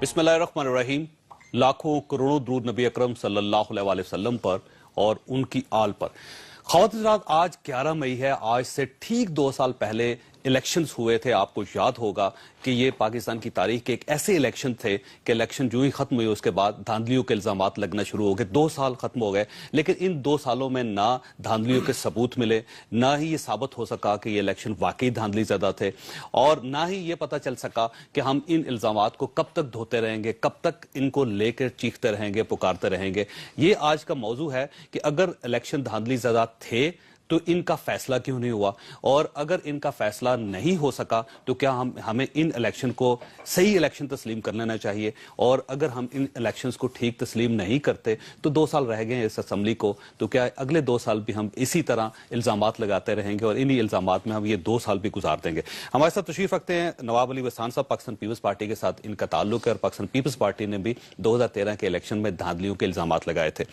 बिस्मिल्लाहिर्रहमानिर्रहीम। लाखों करोड़ों दुरूद नबी अकरम सल्लल्लाहु अलैहि वसल्लम पर और उनकी आल पर। ख़वातीन हज़रात, आज 11 मई है। आज से ठीक 2 साल पहले इलेक्शंस हुए थे। आपको याद होगा कि ये पाकिस्तान की तारीख के एक ऐसे इलेक्शन थे कि इलेक्शन जो ही खत्म हुए उसके बाद धांधलियों के इल्जामात लगना शुरू हो गए। 2 साल खत्म हो गए, लेकिन इन 2 सालों में ना धांधलियों के सबूत मिले, ना ही ये साबित हो सका कि ये इलेक्शन वाकई धांधली ज़दा थे, और ना ही ये पता चल सका कि हम इन इल्जामात को कब तक धोते रहेंगे, कब तक इनको लेकर चीखते रहेंगे, पुकारते रहेंगे। ये आज का मौजू है कि अगर इलेक्शन धांधली ज़दा थे तो इनका फैसला क्यों नहीं हुआ, और अगर इनका फैसला नहीं हो सका तो क्या हमें इन इलेक्शन को सही इलेक्शन तस्लीम कर लेना चाहिए, और अगर हम इन इलेक्शंस को ठीक तस्लीम नहीं करते तो 2 साल रह गए हैं इस असम्बली को, तो क्या अगले 2 साल भी हम इसी तरह इल्जामात लगाते रहेंगे और इन्हीं इल्जामात में हम ये 2 साल भी गुजार देंगे। हमारे साथ तशरीफ रखते हैं नवाब अली वसान साहब। पाकिस्तान पीपल्स पार्टी के साथ इनका ताल्लुक है और पाकिस्तान पीपल्स पार्टी ने भी 2013 के इलेक्शन में धांधलियों के इल्जामात लगाए थे।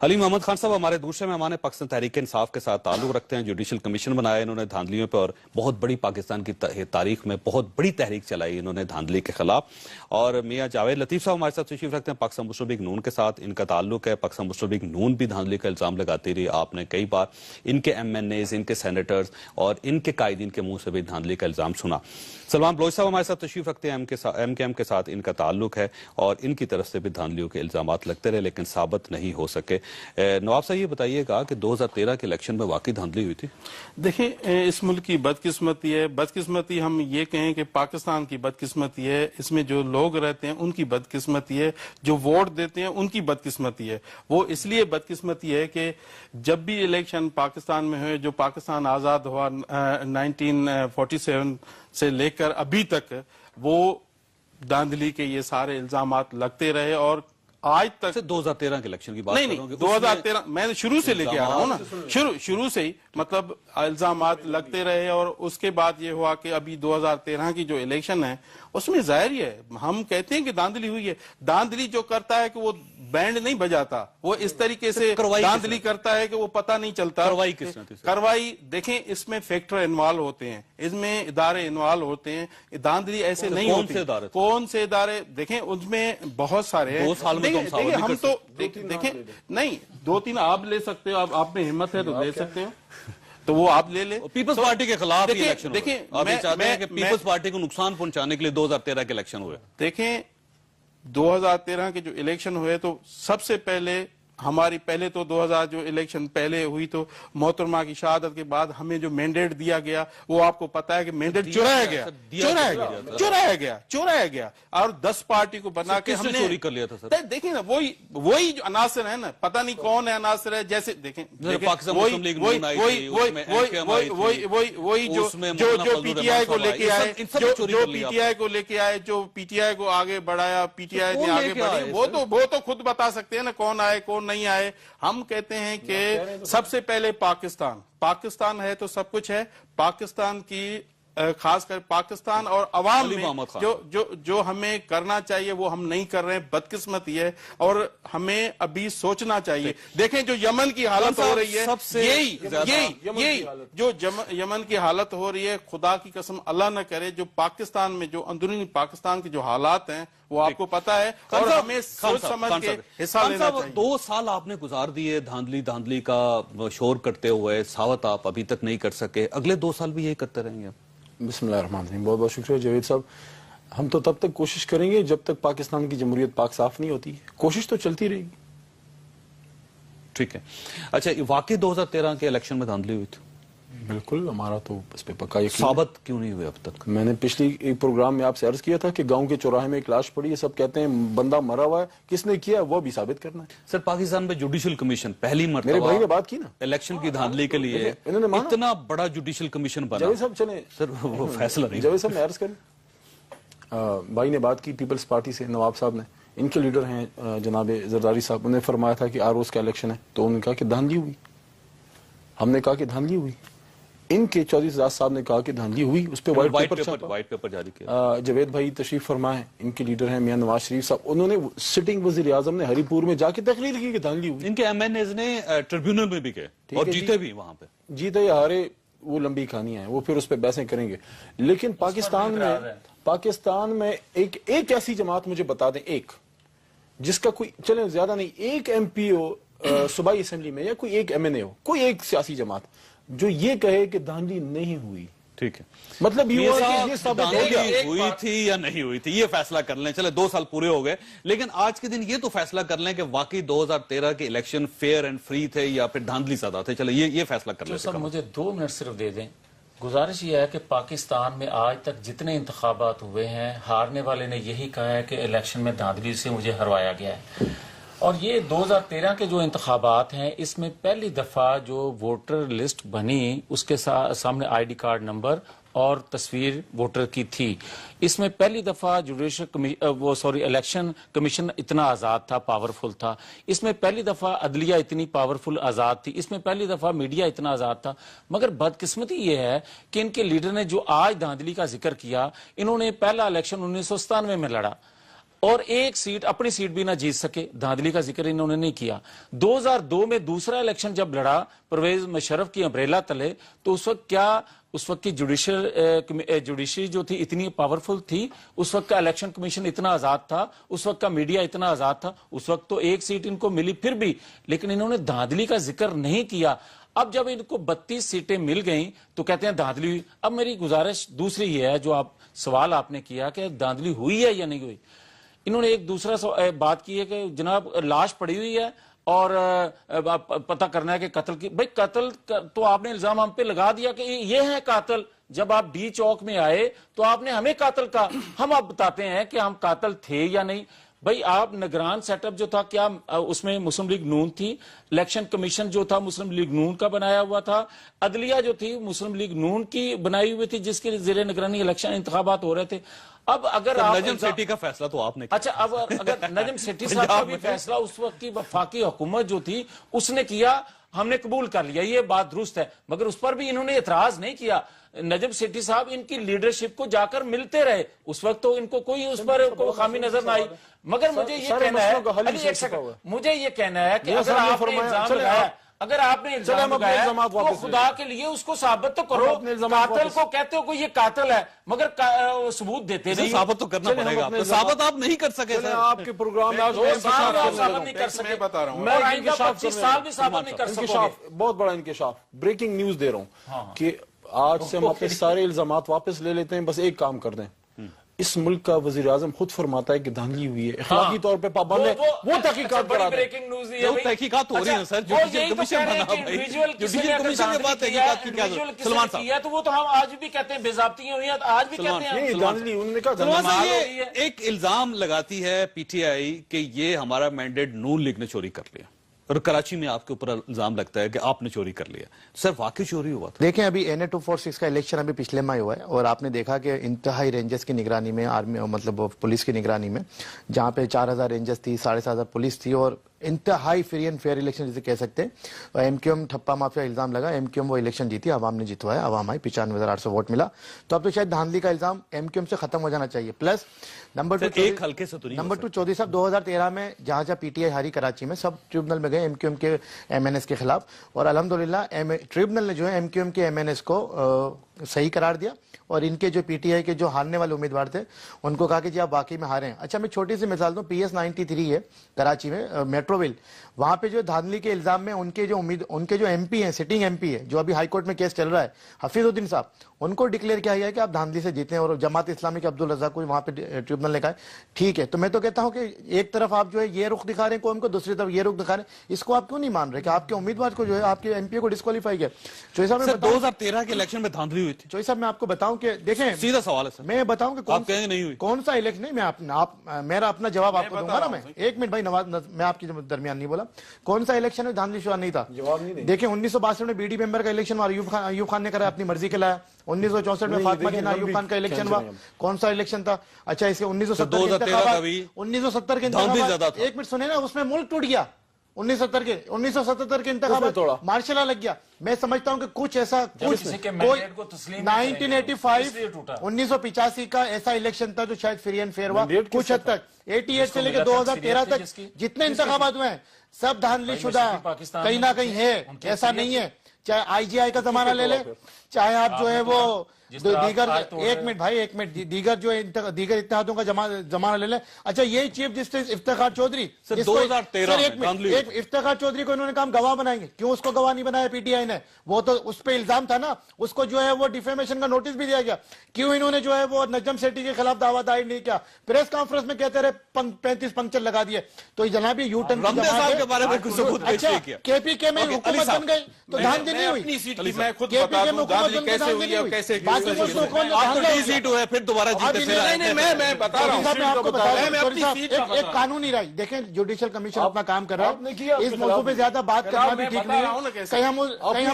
अली मोहम्मद खान साहब हमारे दूसरे मेहमान हैं, पाकिस्तान तहरीक इंसाफ के साथ ताल्लुक रखते हैं। जुडिशल कमीशन बनाया इन्होंने धांधलियों पर, और बहुत बड़ी पाकिस्तान की तारीख में बहुत बड़ी तहरीक चलाई इन्होंने धांधली के खिलाफ। और मियां जावेद लतीफ साहब हमारे साथ तशरीफ रखते हैं, पाकिस्तान मुस्लिम लीग नून के साथ इनका ताल्लुक है। पाकिस्तान मुस्लिम लीग नून भी धांधली का इल्जाम लगाती रही। आपने कई बार इनके MNAs, इनके सेनेटर्स और इनके कायदीन के मुंह से भी धांधली का इल्जाम सुना। सलमान बलोच साहब हमारे साथ तशरीफ रखते हैं, MKM के साथ इनका ताल्लुक है और इनकी तरफ से भी धांधलियों के इल्जामात लगते रहे लेकिन साबित नहीं हो सके। नवाब साहब ये बताइएगा कि 2013 के इलेक्शन में वाकई धांधली हुई थी? देखिए, इस मुल्क की बदकिस्मती है। बदकिस्मती हम ये कहें कि पाकिस्तान की बदकिस्मती है, इसमें जो लोग रहते हैं उनकी बदकिस्मती है, जो वोट देते हैं उनकी बदकिस्मती है। वो इसलिए बदकिस्मती है कि जब भी इलेक्शन पाकिस्तान में हुए, जो पाकिस्तान आज़ाद हुआ 1947 से लेकर अभी तक, वो धांधली के ये सारे इल्जामात लगते रहे। और आज तक 2013 के इलेक्शन की बात नहीं 2013 मैं शुरू से लेके आ रहा हूँ ना, शुरू से ही मतलब इल्जामात लगते रहे। और उसके बाद ये हुआ कि अभी 2013 की जो इलेक्शन है उसमें जाहिर ही है, हम कहते हैं कि धांधली हुई है। धांधली जो करता है कि वो बैंड नहीं बजाता, वो इस तरीके से धांधली करता है कि वो पता नहीं चलता करवाई। देखें, इसमें फैक्टर इन्वॉल्व होते हैं, इसमें इदारे इन्वॉल्व होते हैं। धांधली ऐसे नहीं होती। कौन से इदारे? देखें, उसमें बहुत सारे हैं। देखिए, हम तो देखें नहीं, 2-3 आप ले सकते हो, आप में हिम्मत है तो ले सकते हो, तो वो आप ले ले। पीपल्स पार्टी के खिलाफ इलेक्शन देखिए, आप चाहते हैं कि पीपल्स पार्टी को नुकसान पहुंचाने के लिए 2013 के इलेक्शन हुए? देखें, 2013 के जो इलेक्शन हुए तो सबसे पहले पहले तो 2000 जो इलेक्शन पहले हुई तो मोहतरमा की शहादत के बाद हमें जो मैंडेट दिया गया, वो आपको पता है कि मैंडेट चुराया गया और 10 पार्टी को बना के हमने चोरी कर लिया था सर। देखिए ना, वही जो अनासर है ना, पता नहीं कौन है अनासर है। जैसे देखें वही जो PTI को लेके आए, जो PTI को आगे बढ़ाया, PTI ने आगे बढ़ी, वो तो खुद बता सकते हैं ना कौन आए कौन नहीं आए। हम कहते हैं कि सबसे पहले पाकिस्तान है तो सब कुछ है। पाकिस्तान की खासकर पाकिस्तान और अवाम में जो हमें करना चाहिए वो हम नहीं कर रहे हैं, बदकिस्मती है। और हमें अभी सोचना चाहिए। देखें, जो यमन की हालत हो रही है, यही जो यमन की हालत हो रही है, खुदा की कसम अल्लाह न करे, जो पाकिस्तान में जो अंदरूनी पाकिस्तान के जो हालात हैं वो आपको पता है, और हमें सोच समझ के हिस्सा लेना चाहिए। 2 साल आपने गुजार दिए धांधली का शोर करते हुए, सावत आप अभी तक नहीं कर सके, अगले 2 साल भी यही करते रहेंगे? बिस्मिल्लाहिर्रहमानिर्रहीम। बहुत बहुत शुक्रिया जावेद साहब। हम तो तब तक कोशिश करेंगे जब तक पाकिस्तान की जमहूरियत पाक साफ नहीं होती। कोशिश तो चलती रहेगी। ठीक है। अच्छा, वाकई 2013 के इलेक्शन में धांधली हुई थी? बिल्कुल, हमारा तो इस पे पक्का यकीन। साबित क्यों नहीं हुए अब तक? मैंने पिछली एक प्रोग्राम में आपसे अर्ज किया था कि गांव के चौराहे में एक लाश पड़ी है, सब कहते हैं बंदा मरा हुआ है, किसने किया वो भी साबित करना है। सर, पाकिस्तान में जुडिशल कमीशन पहली मर्तबा, मेरे भाई ने बात की ना, इलेक्शन की धांधली के लिए इतना बड़ा जुडिशल कमीशन बना। जावेद साहब चले सर, वो फैसला नहीं। जावेद साहब ने अर्ज करें, भाई ने बात की पीपल्स पार्टी से, नवाब साहब ने, इनके लीडर हैं जनाब जरदारी साहब, उन्होंने फरमाया था कि ROs का इलेक्शन है, तो उन्होंने कहा कि धांधली हुई। हमने कहा कि धांधली हुई। इनके चौधरी एजाज साहब ने कहा कि धांधली हुई, उस पर व्हाइट पेपर जारी किया। जावेद भाई तशरीफ फरमाए, इनके लीडर हैं मियां नवाज शरीफ साहब, उन्होंने सिटिंग वजीर आजम ने हरीपुर में जाके तकरीर की कि धांधली हुई। इनके MNAs ने ट्रिब्यूनल में भी गए और जीते भी, वहां पे जीते या हारे وہ لمبی کہانیاں ہیں, وہ پھر اس پہ بحثیں کریں گے. لیکن پاکستان میں ایک ایسی جماعت مجھے بتا دیں, ایک جس کا کوئی, چلیں زیادہ نہیں, ایک ایم پی ہو صوبائی اسمبلی میں یا کوئی ایک ایم این اے ہو, کوئی ایک سیاسی جماعت جو یہ کہے کہ دھاندلی نہیں ہوئی. ٹھیک ہے, مطلب یہ ہوئی تھی یا نہیں ہوئی تھی یہ فیصلہ کر لیں. چلے 2 سال پورے ہو گئے, لیکن آج کے دن یہ تو فیصلہ کر لیں کہ واقعی 2013 کے الیکشن فیئر اینڈ فری تھے یا پھر دھاندلی زیادہ تھے. چلے یہ فیصلہ کر لیں. سر مجھے 2 منٹ صرف دے دیں. گزارش یہ ہے کہ پاکستان میں آج تک جتنے انتخابات ہوئے ہیں, ہارنے والے نے یہی کہا ہے کہ الیکشن میں دھاندلی سے مجھے ہروایا گیا ہے. اور یہ 2013 کے جو انتخابات ہیں, اس میں پہلی دفعہ جو ووٹر لسٹ بنی اس کے سامنے آئی ڈی کارڈ نمبر اور تصویر ووٹر کی تھی. اس میں پہلی دفعہ الیکشن کمیشن اتنا آزاد تھا, پاورفل تھا. اس میں پہلی دفعہ عدلیہ اتنی پاورفل آزاد تھی. اس میں پہلی دفعہ میڈیا اتنا آزاد تھا. مگر بدقسمتی یہ ہے کہ ان کے لیڈر نے جو آج دھاندلی کا ذکر کیا, انہوں نے پہلا الیکشن 1997 میں لڑا اور ایک سیٹ, اپنی سیٹ بھی نہ جیت سکے. دھاندلی کا ذکر انہوں نے نہیں کیا. 2002 میں دوسرا الیکشن جب لڑا پرویز مشرف کی امبریلا تلے, تو اس وقت کی جوڈیشری جو تھی اتنی پاورفل تھی, اس وقت کا الیکشن کمیشن اتنا آزاد تھا, اس وقت کا میڈیا اتنا آزاد تھا. اس وقت تو ایک سیٹ ان کو ملی پھر بھی, لیکن انہوں نے دھاندلی کا ذکر نہیں کیا. اب جب ان کو 32 سیٹیں مل گئیں تو کہتے ہیں دھاندلی ہوئی. اب میری گزارش دوسری یہ ہے, جو سوال آپ نے کیا کہ دھاندلی ہوئی ہے یا نہیں ہوئی. انہوں نے ایک دوسرا بات کی ہے کہ جناب لاش پڑی ہوئی ہے اور پتہ کرنا ہے کہ قتل کی. بھئی قتل تو آپ نے الزام ہم پہ لگا دیا کہ یہ ہے قاتل. جب آپ ڈی چوک میں آئے تو آپ نے ہمیں قاتل کہا. ہم آپ بتاتے ہیں کہ ہم قاتل تھے یا نہیں. بھئی آپ نگران سیٹ اپ جو تھا, کیا اس میں مسلم لیگ نون تھی؟ الیکشن کمیشن جو تھا مسلم لیگ نون کا بنایا ہوا تھا. عدلیہ جو تھی مسلم لیگ نون کی بنائی ہوئی تھی, جس کے زیر نگرانی الیکشن انتخابات ہو رہے تھے. اب اگر نجم سیٹھی کا فیصلہ تو آپ نے کیا. اچھا, اب اگر نجم سیٹھی صاحب کا بھی فیصلہ اس وقت کی وفاقی حکومت جو تھی اس نے کیا, ہم نے قبول کر لیا, یہ بات درست ہے. مگر اس پر بھی انہوں نے اعتراض نہیں کیا. نجم سیٹھی صاحب ان کی لیڈرشپ کو جا کر ملتے رہے, اس وقت تو ان کو کوئی اس پر خامی نظر نہ آئی. مگر مجھے یہ کہنا ہے کہ اگر آپ نے الزام لگایا تو خدا کے لیے اس کو ثابت تو کرو. قاتل کو کہتے ہو کہ یہ قاتل ہے, مگر ثبوت دیتے نہیں. ثابت تو کرنا پڑے گا. ثابت آپ نہیں کر سکے. آپ کے پروگرام میں ثابت نہیں کر سکے, بتا رہا ہوں میں 25 سال بھی ثابت نہیں کر سکوں. بہت بڑا انکشاف, بریکنگ نیوز دے رہا ہوں کہ آج سے ہم اپنے سارے الزامات واپس لے لیتے ہیں. بس ایک کام کر دیں, اس ملک کا وزیر اعظم خود فرماتا ہے کہ دھاندلی ہوئی ہے, اخلاقی طور پہ پابند ہے, وہ تحقیقات کراتے ہیں. تحقیقات ہو رہی ہیں سر, جوڈیشل کمیشن بنا بھائی, جوڈیشل کمیشن کے بعد تحقیقات کی کیا ضرورت. سلمان صاحب, تو وہ تو ہم آج بھی کہتے ہیں بے ضابطگیاں ہوئی ہیں, آج بھی کہتے ہیں نہیں دھاندلی. انہوں نے کہا سلمان صاحب, یہ ایک الزام لگاتی ہے پی ٹی آئی کہ یہ ہمارا مینڈیٹ نون لیگ نے چوری کر لیا, اور کراچی میں آپ کے اوپر الزام لگتا ہے کہ آپ نے چوری کر لیا. سر واقعی چوری ہوا تھا؟ دیکھیں, ابھی NA-246 کا الیکشن ابھی پچھلے ماہ ہوا ہے, اور آپ نے دیکھا کہ انتہائی رینجز کی نگرانی میں, آرمی مطلب پولیس کی نگرانی میں, جہاں پہ 4000 رینجز تھی, 7,500 پولیس تھی, اور انتہائی فری اینڈ فیئر الیکشن جسے کہہ سکتے ہیں. ایم کیو ایم ٹھپا مافیا الزام لگا, ایم کیو ایم وہ الیکشن جیتی, عوام نے جتوایا, عوام آئی, 95,800 ووٹ ملا. تو اب تو شاید دھاندلی کا الزام ایم کیو ایم سے ختم ہو جانا چاہیے. پلس نمبر 2 چودھری صاحب 2013 میں جہاں جہاں پی ٹی آئی ہاری کراچی میں, سب ٹریبونل میں گئے ایم کیو ایم کے ایم این ایس کے خلاف, اور الحمدللہ ٹریبونل نے جو ہے ایم کیو ایم کے ایم این ایس کو صحیح قرار دیا, اور ان کے جو پی ٹی آئی کے جو ہارنے والے امیدوار تھے ان کو کہا کہ جی آپ واقعی میں ہارے ہیں. اچھا, میں چھوٹی سی مثال دوں, PS-93 ہے کراچی میں, میٹرو ویل, وہاں پہ جو دھاندلی کے الزام میں ان کے جو ایم پی ہیں, سٹنگ ایم پی ہے, جو ابھی ہائی کورٹ میں کیس چل رہا ہے, حفیظ الدین صاحب, ان کو ڈکلیئر کیا گیا ہے کہ آپ دھاندلی سے جیتے ہیں, اور جماعت اسلامی کے عبدالرزاق کو وہاں پہ ٹریبونل نے کہا ٹھیک ہے. تو میں تو کہتا ہوں کہ ایک طرف آپ جو ہے یہ رخ دکھا رہے ہیں قوم کو, دوسری طرف یہ رخ دکھا رہے ہیں, اس کو آپ کیوں نہیں مان رہے کہ آپ کے امیدوار کو جو ہے آپ کے ایم پی کو ڈسکوالیفائی کیا. چوئی صاحب 2013 کے الیکشن میں دھاندلی ہوئی تھی. چوئی صاحب, میں آپ کو بتاؤں کہ دیکھیں, سیدھا سوال ہے سر, میں بتاؤں کہ آپ کہیں گے نہیں ہوئی, کون سا الیکشن, نہیں میں میرا اپنا جواب آپ کو دوں گا نا. میں ایک منٹ بھائی نواز, میں آپ کے درمیان نہیں بولا, کون سا الیکشن میں دھاندلی شروع نہیں تھا. دیکھیں 1962 میں بی ڈی ممبر کا الیکشن ہوا, ایوب خان نے کرا, اپنی مرضی کے لایا. 1964 میں فاطمہ جناح ایوب خان کا الیکشن ہوا, کون سا الیکشن تھا. اچھا, اس کے 1970 کے انتخابات, ایک منٹ سنیں نا, اس میں ملک ٹوٹ گیا. 1977 کے انتخابات مارشل لا لگ گیا. میں سمجھتا ہوں کہ کچھ ایسا 1985 کا ایسا الیکشن تھا جو شاید فری اینڈ فیئر ہوا کچھ حد تک. 88 سے لے کے 2013 تک جتنے انتخابات ہوئے ہیں سب دھاندلی شدہ کہیں نہ کہیں ہے, ایسا نہیں ہے. चाहे IGI का जमाना ले ले, चाहे आप जो है वो दीगर, एक मिनट भाई, एक मिनट, दीगर जो दीगर इत्तेहादों का जमाना ले ले। अच्छा, यही चीफ जस्टिस इफ्तिखार चौधरी, 2013 एक इफ्तिखार चौधरी को इन्होंने कहा गवाह बनाएंगे, क्यों उसको गवाह नहीं बनाया PTI ने? वो तो उस पर इल्जाम था ना, उसको जो है वो डिफेमेशन का नोटिस भी दिया गया। क्यों इन्होंने जो है वो नजम सेठी के खिलाफ दावा दायर नहीं किया? प्रेस कॉन्फ्रेंस में कहते रहे 35 पंक्चर लगा दिए। तो जनाब ये यू टर्न के बारे में कुछ सबूत पेश नहीं किया। KPK में हुकूमत बन गई तो धांधली नहीं हुई। मैं खुद बता दूं धांधली कैसे हुई और कैसे आप तो सीट हुए, फिर दोबारा जीते। नहीं, मैं बता रहा हूँ, मैं आपको बता रहा मैं अपनी हूँ, सीट एक कानूनी राय देखें, जुडिशियल कमीशन अपना काम कर रहा है, इस मौजू पे ज्यादा बात करना भी ठीक नहीं है। कहीं हम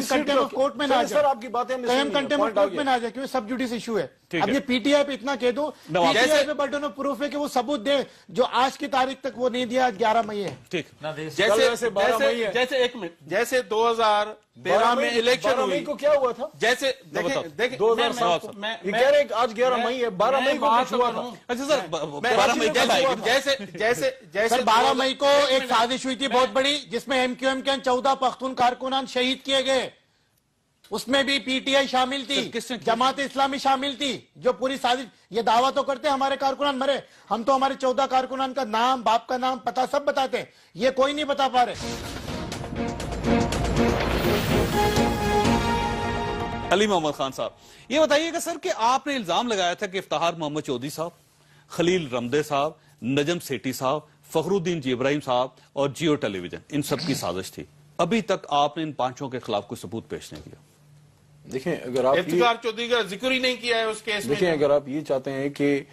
कंटेम्प्ट ऑफ कोर्ट में ना जाए, कहीं हम कंटेम्प्ट ऑफ कोर्ट में ना जाए, क्योंकि सब जुडिस इशू है। अब ये PTI पे इतना कह दो, PTI पे बर्डन ऑफ प्रूफ है कि वो सबूत दे जो आज की तारीख तक वो नहीं दिया, 11 मई है। ठीक, जैसे एक मिनट, जैसे 2013 में इलेक्शन हुई को क्या हुआ था? जैसे देखिए 2007 में ये कह रहे आज 11 मई है, 12 मई को कुछ हुआ था। अच्छा सर, 12 मई कब आएगी? जैसे 12 मई को एक साजिश हुई थी बहुत बड़ी, जिसमें MQM के 14 पख्तून कारकुनान शहीद किए गए। उसमें भी PTI शामिल थी, जमात इस्लामी शामिल थी, जो पूरी साजिश। ये दावा तो करते हैं हमारे कारकुनान मरे, हम तो हमारे 14 कारकुनान का नाम, बाप का नाम, पता सब बताते हैं, ये कोई नहीं बता पा रहे। अली मोहम्मद खान साहब, ये बताइएगा सर कि आपने इल्जाम लगाया था कि इफ्तिखार मोहम्मद चौधरी साहब, खलील रमदे साहब, नजम सेठी साहब, फखरुद्दीन इब्राहिम साहब और जियो टेलीविजन, इन सब की साजिश थी। अभी तक आपने इन पांचों के खिलाफ कोई सबूत पेश नहीं किया। देखें, अगर आप इफ्तिखार चौधरी का जिक्र ही नहीं किया है उस केस में। देखें, अगर आप ये चाहते हैं कि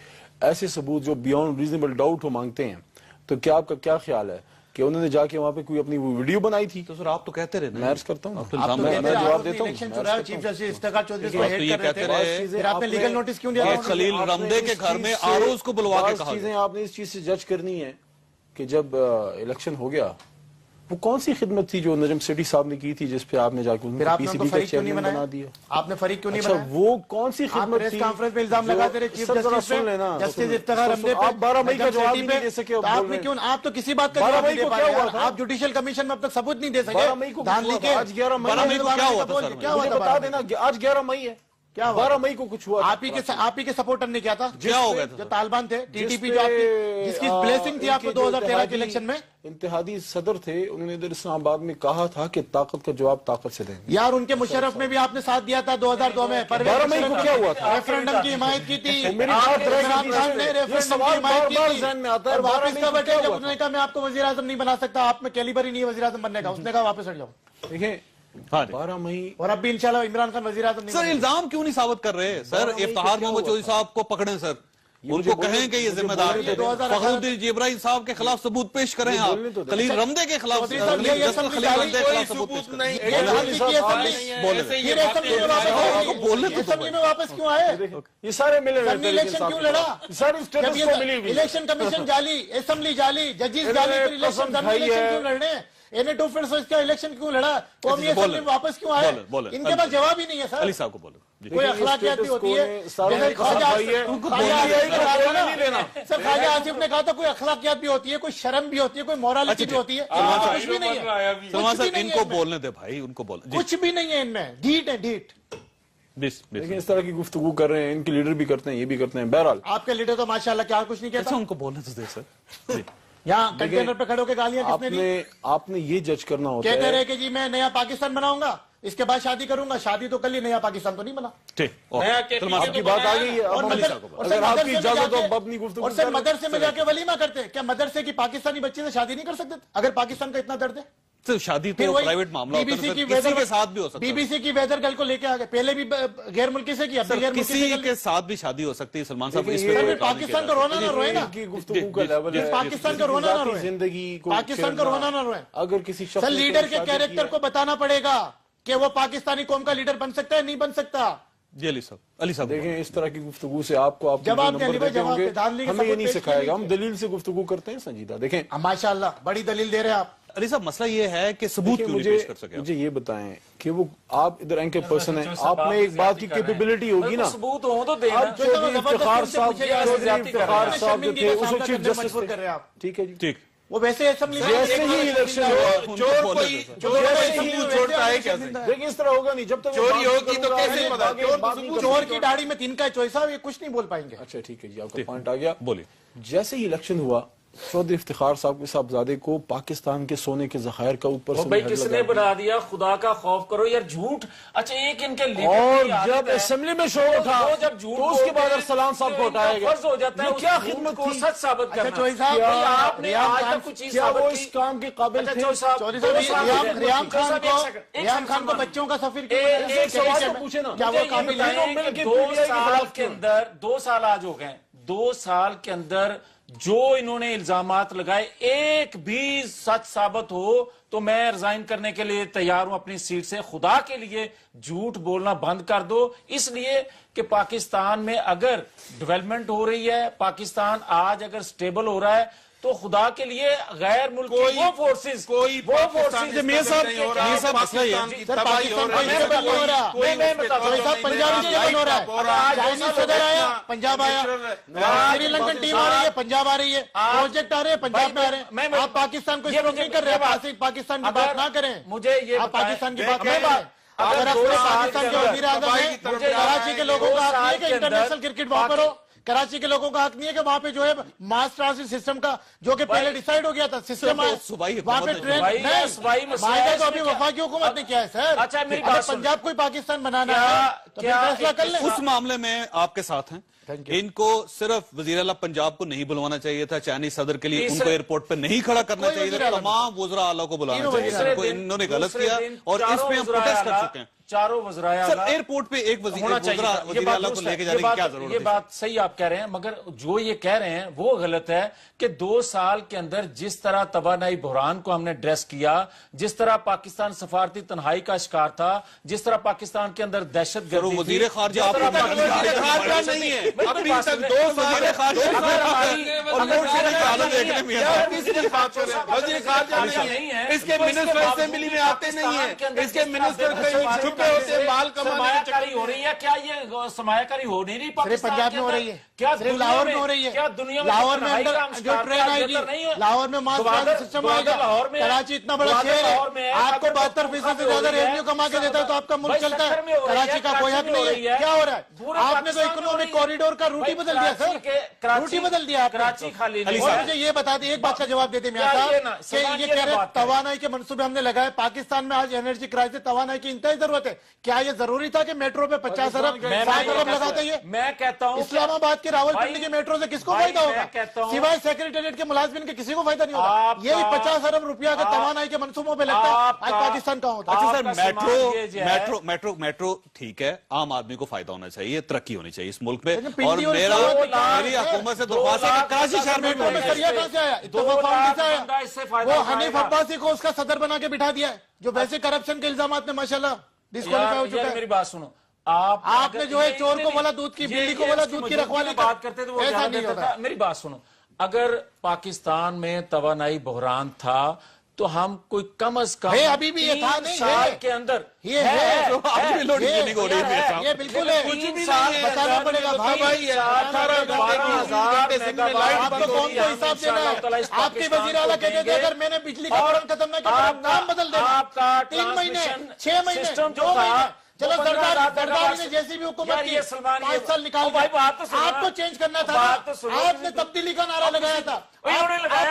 ऐसे सबूत जो बियॉन्ड रीजनेबल डाउट हो मांगते हैं, तो क्या आपका क्या ख्याल है कि उन्होंने जाके वहां पे कोई अपनी वो वीडियो बनाई थी? तो सर आप तो कहते रहे, मैं अर्ज करता हूँ, मैं जवाब देता हूँ। चीफ जस्टिस इफ्तिखार चौधरी को तो हेड ये कर कहते रहे रहे, थे, फिर आपने लीगल नोटिस क्यों दिया? खलील रमदे के घर में आरोज को बुलवा के कहा चीजें आपने इस चीज से जज करनी है कि जब इलेक्शन हो गया, वो कौन सी खिदमत थी जो नजम सेठी साहब ने की थी, जिस पे आपने जाके फिर आपने उनको PCB का फरीक क्यों नहीं चेयरमैन बना बनाया? दिया? आपने फरीक क्यों नहीं अच्छा, बनाया? वो कौन सी आप खिदमत प्रेस थी? कॉन्फ्रेंस में इल्जाम लगाते रहे चीफ जस्टिस सुन लेना, पे, जस्टिस इफ्तिखार रमदे पे, आप 12 मई का जवाब नहीं दे सके। आपने क्यों, आप तो किसी बात का 12 जवाब मई नहीं दे को पा क्या रहे हुआ हैं। था? आप जुडिशियल कमीशन में अब तक सबूत नहीं दे 12 सके मई को धांधली के। आज 11 मई, 12 मई को क्या हुआ था सर? क्या हुआ था? बता देना, आज 11 मई है, क्या हुआ? 12 मई को कुछ हुआ? आप ही के सपोर्टर ने क्या था? क्या हो गया था? जो तालिबान थे, TTP, जो आपकी जिसकी ब्लेसिंग थी आपको 2013 के इलेक्शन में। इत्तेहादी सदर थे, उन्होंने इधर इस्लामाबाद में कहा था कि ताकत का जवाब ताकत से देंगे। यार, उनके मुशर्रफ में भी आपने साथ दिया था 2002 में। 12 मई को क्या हुआ था? रेफरेंडम की हिमायत की थी। मेरी बात रह इमरान गई खान ने ये रेफरेंडम की सवाल हिमायत बार-बार की ज़हन में आता थी। है, और 12 वापस मई का को बटे क्या जब हुआ उसने कहा मैं आपको वज़ीर आज़म नहीं बना सकता, आप में कैलिबर ही नहीं है वज़ीर आज़म बनने का, उसने कहा वापस हट जाओ। देखें, हाँ, 12 मई और अब भी इंशाल्लाह इमरान खान वज़ीर आज़म नहीं सर बनेंगे। इल्जाम क्यों नहीं साबित कर रहे? सर इफ्तिखार मोहम्मद चौधरी साहब को पकड़ें सर, उनको कहें कि ये जिम्मेदार है। फखरुद्दीन इब्राहिम साहब के खिलाफ सबूत पेश करें आप, खलील रमदे के खिलाफ, चौधरी साहब, ये खलील रमदे के खिलाफ सबूत पेश करें। असेंबली में वापस क्यों आए? ये सारे मिले हुए सन्नी इलेक्शन क्यों लड़ा? सारी स्टेटस को मिली हुई। इलेक्शन कमीशन जाली, असेंबली जाली, जजेस जाली, फिर इलेक्शन क्यों लड़ने? NA2 फिर इसका इलेक्शन क्यों लड़ा? कौमी असेंबली में वापस क्यों आए? इनके पास जवाब ही नहीं है सर। अली साहब को बोलो। कोई अखलाकियात भी होती है, जैसे ख्वाजा सर ख्वाजा आसिफ ने कहा था कोई अखलाकियात भी होती है, कोई शर्म भी होती है, कोई मोरालिटी भी होती है। कुछ भी नहीं है, सलमान साहब इनको बोलने दे भाई, उनको बोल। कुछ भी नहीं है इनमें, ढीठ है ढीठ। लेकिन इस तरह की गुफ्तगू कर रहे हैं, इनके लीडर भी करते हैं, ये भी करते हैं। बहरहाल आपके लीडर तो माशाल्लाह क्या कुछ नहीं कहता। अच्छा, उनको बोलने तो दे सर। यहाँ कंटेनर पे खड़े होकर गालियां किसने दी? आपने ये जज करना होता कहते है रहे कि जी मैं नया पाकिस्तान बनाऊंगा, इसके बाद शादी करूंगा। शादी तो कल ही, नया पाकिस्तान तो नहीं बना। ठीक, आपकी बात आ गई है। अगर आपकी इजाजत हो अपनी गुफ्तगू और सर मदरसे में जाके वलीमा करते हैं क्या? मदरसे की पाकिस्तानी बच्ची से शादी नहीं कर सकते? अगर पाकिस्तान का इतना दर्द है तो शादी तो प्राइवेट मामला होता है, किसी के साथ भी हो सकता है। BBC की वेदर गर्ल को लेके आ गए, पहले भी गैर मुल्की से किया, किसी के साथ भी शादी हो सकती है। सलमान साहब पाकिस्तान का रोना ना रोए ना, गुफ्तगू का लेवल है, पाकिस्तान का रोना ना रोए, जिंदगी को पाकिस्तान का रोना ना रोए। अगर किसी सर लीडर के कैरेक्टर को बताना पड़ेगा कि वो पाकिस्तानी कौम का लीडर बन सकता है, नहीं बन सकता। जी अली साहब देखें, इस तरह की गुफ्तगू से आपको आप जवाब हमें ये नहीं सिखाएगा। हम दलील से गुफ्तगू करते हैं संजीदा। देखें माशाल्लाह बड़ी दलील दे रहे हैं आप। अली साहब, मसला ये है कि सबूत क्यों नहीं पेश कर सके? मुझे ये बताएं कि वो आप इधर एंकर पर्सन है, आप में एक बात की कैपेबिलिटी होगी ना। सबूत हो तो देना। इफ्तिखार साहब जो थे, उसे चीफ जस्टिस, ठीक है जी, ठीक, وہ ویسے اسمبلی میں جیسے ہی الیکشن چور کوئی چھوڑتا ہے کیسے؟ لیکن اس طرح ہوگا نہیں جب تک چوری ہوگی تو کیسے پتا؟ چور کی داڑھی میں تین کا چوئی صاحب یہ کچھ نہیں بول پائیں گے. اچھا ٹھیک ہے جی آپ کا پوائنٹ آ گیا. بولیے. جیسے ہی الیکشن ہوا چودھری افتخار صاحب کے صاحبزادے کو پاکستان کے سونے کے ذخائر کا اوپر سے بھائی کس نے بنا دیا؟ خدا کا خوف کرو یار. جھوٹ. اچھا ایک ان کے لیڈر اور کی عادت جب ہے، اسمبلی میں شور اٹھا وہ جب جھوٹ تو اس کے بعد بولتے ہیں، ارسلان صاحب کو تو ان کا ہٹایا گیا. فرض ہو جاتا ہے یہ اس کیا جھوٹ خدمت کو تھی؟ سچ ثابت اچھا کرنا. چوئی صاحب بھائی آپ نے ریام آج خان- تک کچھ چیز کیا وہ ثابت اس کی؟ کام کے قابل اچھا تھے؟ چوئی صاحب چودھری صاحب ریام خان کو بچوں کا سفیر کیوں بنایا؟ ایک سوال تو پوچھے نا. کیا وہ قابل ہے؟ تینوں مل کے 2 PTI کے سال خلاف کے کیوں؟ اندر 2 سال آج ہو گئے. 2 سال کے اندر جو انہوں نے الزامات لگائے ایک بھی سچ ثابت ہو تو میں ریزائن کرنے کے لیے تیار ہوں اپنی سیٹ سے. خدا کے لیے جھوٹ بولنا بند کر دو. اس لیے کہ پاکستان میں اگر ڈیولپمنٹ ہو رہی ہے، پاکستان آج اگر سٹیبل ہو رہا ہے تو خدا کے لیے غیر ملکی وہ فورسز میاں صاحب مسئلہ یہ ہے سر پاکستان کو اس سے بند نہیں ہو رہا. چوئی صاحب پنجاب سے بند ہو رہا ہے. چائنیز صدر آیا پنجاب آیا، سری لنکن ٹیم آ رہی ہے پنجاب آ رہی ہے، پروجیکٹ آ رہے ہیں پنجاب میں آ رہے ہیں. آپ پاکستان کو اسٹروک نہیں کر رہے. پاکستان کی بات نہ کریں. مجھے یہ آپ پاکستان کی بات میں کریں. اگر آپ پاکستان کے وزیر اعظم ہیں، کراچی کے لوگوں کا حق نہیں ہے کہ انٹرنیشنل کرکٹ وہاں پر ہو. کراچی کے لوگوں کا حق نہیں ہے کہ وہاں پہ جو ہے ماس ٹرانزٹ سسٹم کا جو کہ پہلے ڈیسائیڈ ہو گیا تھا سسٹم ہے وہاں پہ ٹرین معاہدہ تو ابھی وفاقی حکومت نے کیا ہے سر. اچھا میری اگر بات سن. پنجاب کو ہی پاکستان بنانا ہے تو پھر فیصلہ کر لیں. اس معاملے میں آپ کے ساتھ ہیں. ان کو صرف وزیر اعلیٰ پنجاب کو نہیں بلوانا چاہیے تھا، چائنیز صدر کے لیے ان کو ایئرپورٹ پہ نہیں کھڑا کرنا چاہیے تھا، تمام وزراء اعلیٰ کو بلانا چاہیے تھا. انہوں نے غلط کیا اور اس پہ ہم پروٹیسٹ کر چکے ہیں. چاروں وزرائے سر ایئرپورٹ پہ ایک وزیر اعلیٰ کو لے کے جانے کی کیا ضرورت ہے؟ یہ بات صحیح آپ کہہ رہے ہیں، مگر جو یہ کہہ رہے ہیں وہ غلط ہے کہ 2 سال کے اندر جس طرح توانائی بحران کو ہم نے ڈریس کیا، جس طرح پاکستان سفارتی تنہائی کا شکار تھا، جس طرح پاکستان کے اندر دہشت گردی تھی، وزیر خارجہ آپ خارجہ نہیں ہے ابھی تک 2 سال وزیر خارجہ نہیں ہے. اس کے منسٹر اسمبلی میں آتے نہیں ہیں، اس کے منسٹر کہیں چھپے ہوتے مال سرمایہ کاری ہو رہی ہے. کیا یہ سرمایہ کاری ہو نہیں رہی صرف پنجاب میں ہو رہی ہے، صرف لاہور میں ہو رہی ہے. کیا دنیا میں لاہور میں اندر جو ٹرین آئے گی، لاہور میں ماس ٹرانزٹ سسٹم آئے گا. کراچی اتنا بڑا شہر ہے، آپ کو 72% سے زیادہ ریونیو کما کے دیتا ہے تو آپ کا ملک چلتا ہے. کراچی کا کوئی حق نہیں ہے. کیا ہو رہا ہے؟ آپ نے تو اکنامک کوریڈور کا روٹ ہی بدل دیا سر، روٹ ہی بدل دیا. کراچی خالی نہیں. اور مجھے یہ بتا دیں، ایک بات کا جواب دیتے میاں صاحب کہ یہ کہہ رہے ہیں توانائی کے منصوبے ہم نے لگائے. پاکستان میں آج انرجی کرائسس، توانائی کی انتہائی ضرورت ہے. کیا یہ ضروری تھا کہ میٹرو پہ 50 ارب 60 ارب لگاتے ہیں؟ میں کہتا ہوں اسلام آباد کے راول پنڈی کے میٹرو سے کس کو فائدہ ہوگا؟ سوائے سیکریٹریٹ کے ملازمین کے کسی کو فائدہ نہیں ہوگا. یہی 50 ارب روپیہ کا توانائی کے منصوبوں پہ لگتا ہے. آج پاکستان کہاں ہوتا ہے؟ اچھا سر میٹرو ٹھیک ہے، عام آدمی کو فائدہ ہونا چاہیے، ترقی ہونی چاہیے اس ملک میں. اور میری حکومت سے درخواست ہے کہ کراچی شہر میں میٹرو میں سریا کہاں سے آیا؟ اتفاق فاؤنڈی سے آیا. وہ حنیف عباسی کو اس کا صدر بنا کے بٹھا دیا ہے جو ویسے کرپشن کے الزامات میں ماشاءاللہ ڈسکوالیفائی ہو چکا ہے. میری بات سنو. آپ نے جو ہے چور کو بولا دودھ کی، بیڑی کو بولا دودھ کی رکھوالی بات کرتے تھے، ایسا نہیں ہوتا. میری بات سنو. اگر پاکستان میں توانائی بحران تھا تو ہم کوئی کم از کم ابھی بھی یہ تھا نہیں سال کے اندر یہ بالکل ہے. 3 سال بتانا پڑے گا بھائی. آپ کو قوم کو حساب دینا ہے. آپ کے وزیر اعلیٰ کہتے تھے اگر میں نے بجلی کا بحران ختم نہ کیا تو نام بدل دینا. 3 مہینے 6 مہینے 2 مہینے. چلو زرداری نے جیسی بھی حکومت کی 5 سال نکال آپ کو چینج کرنا تھا. آپ نے تبدیلی کا نعرہ لگایا تھا. آپ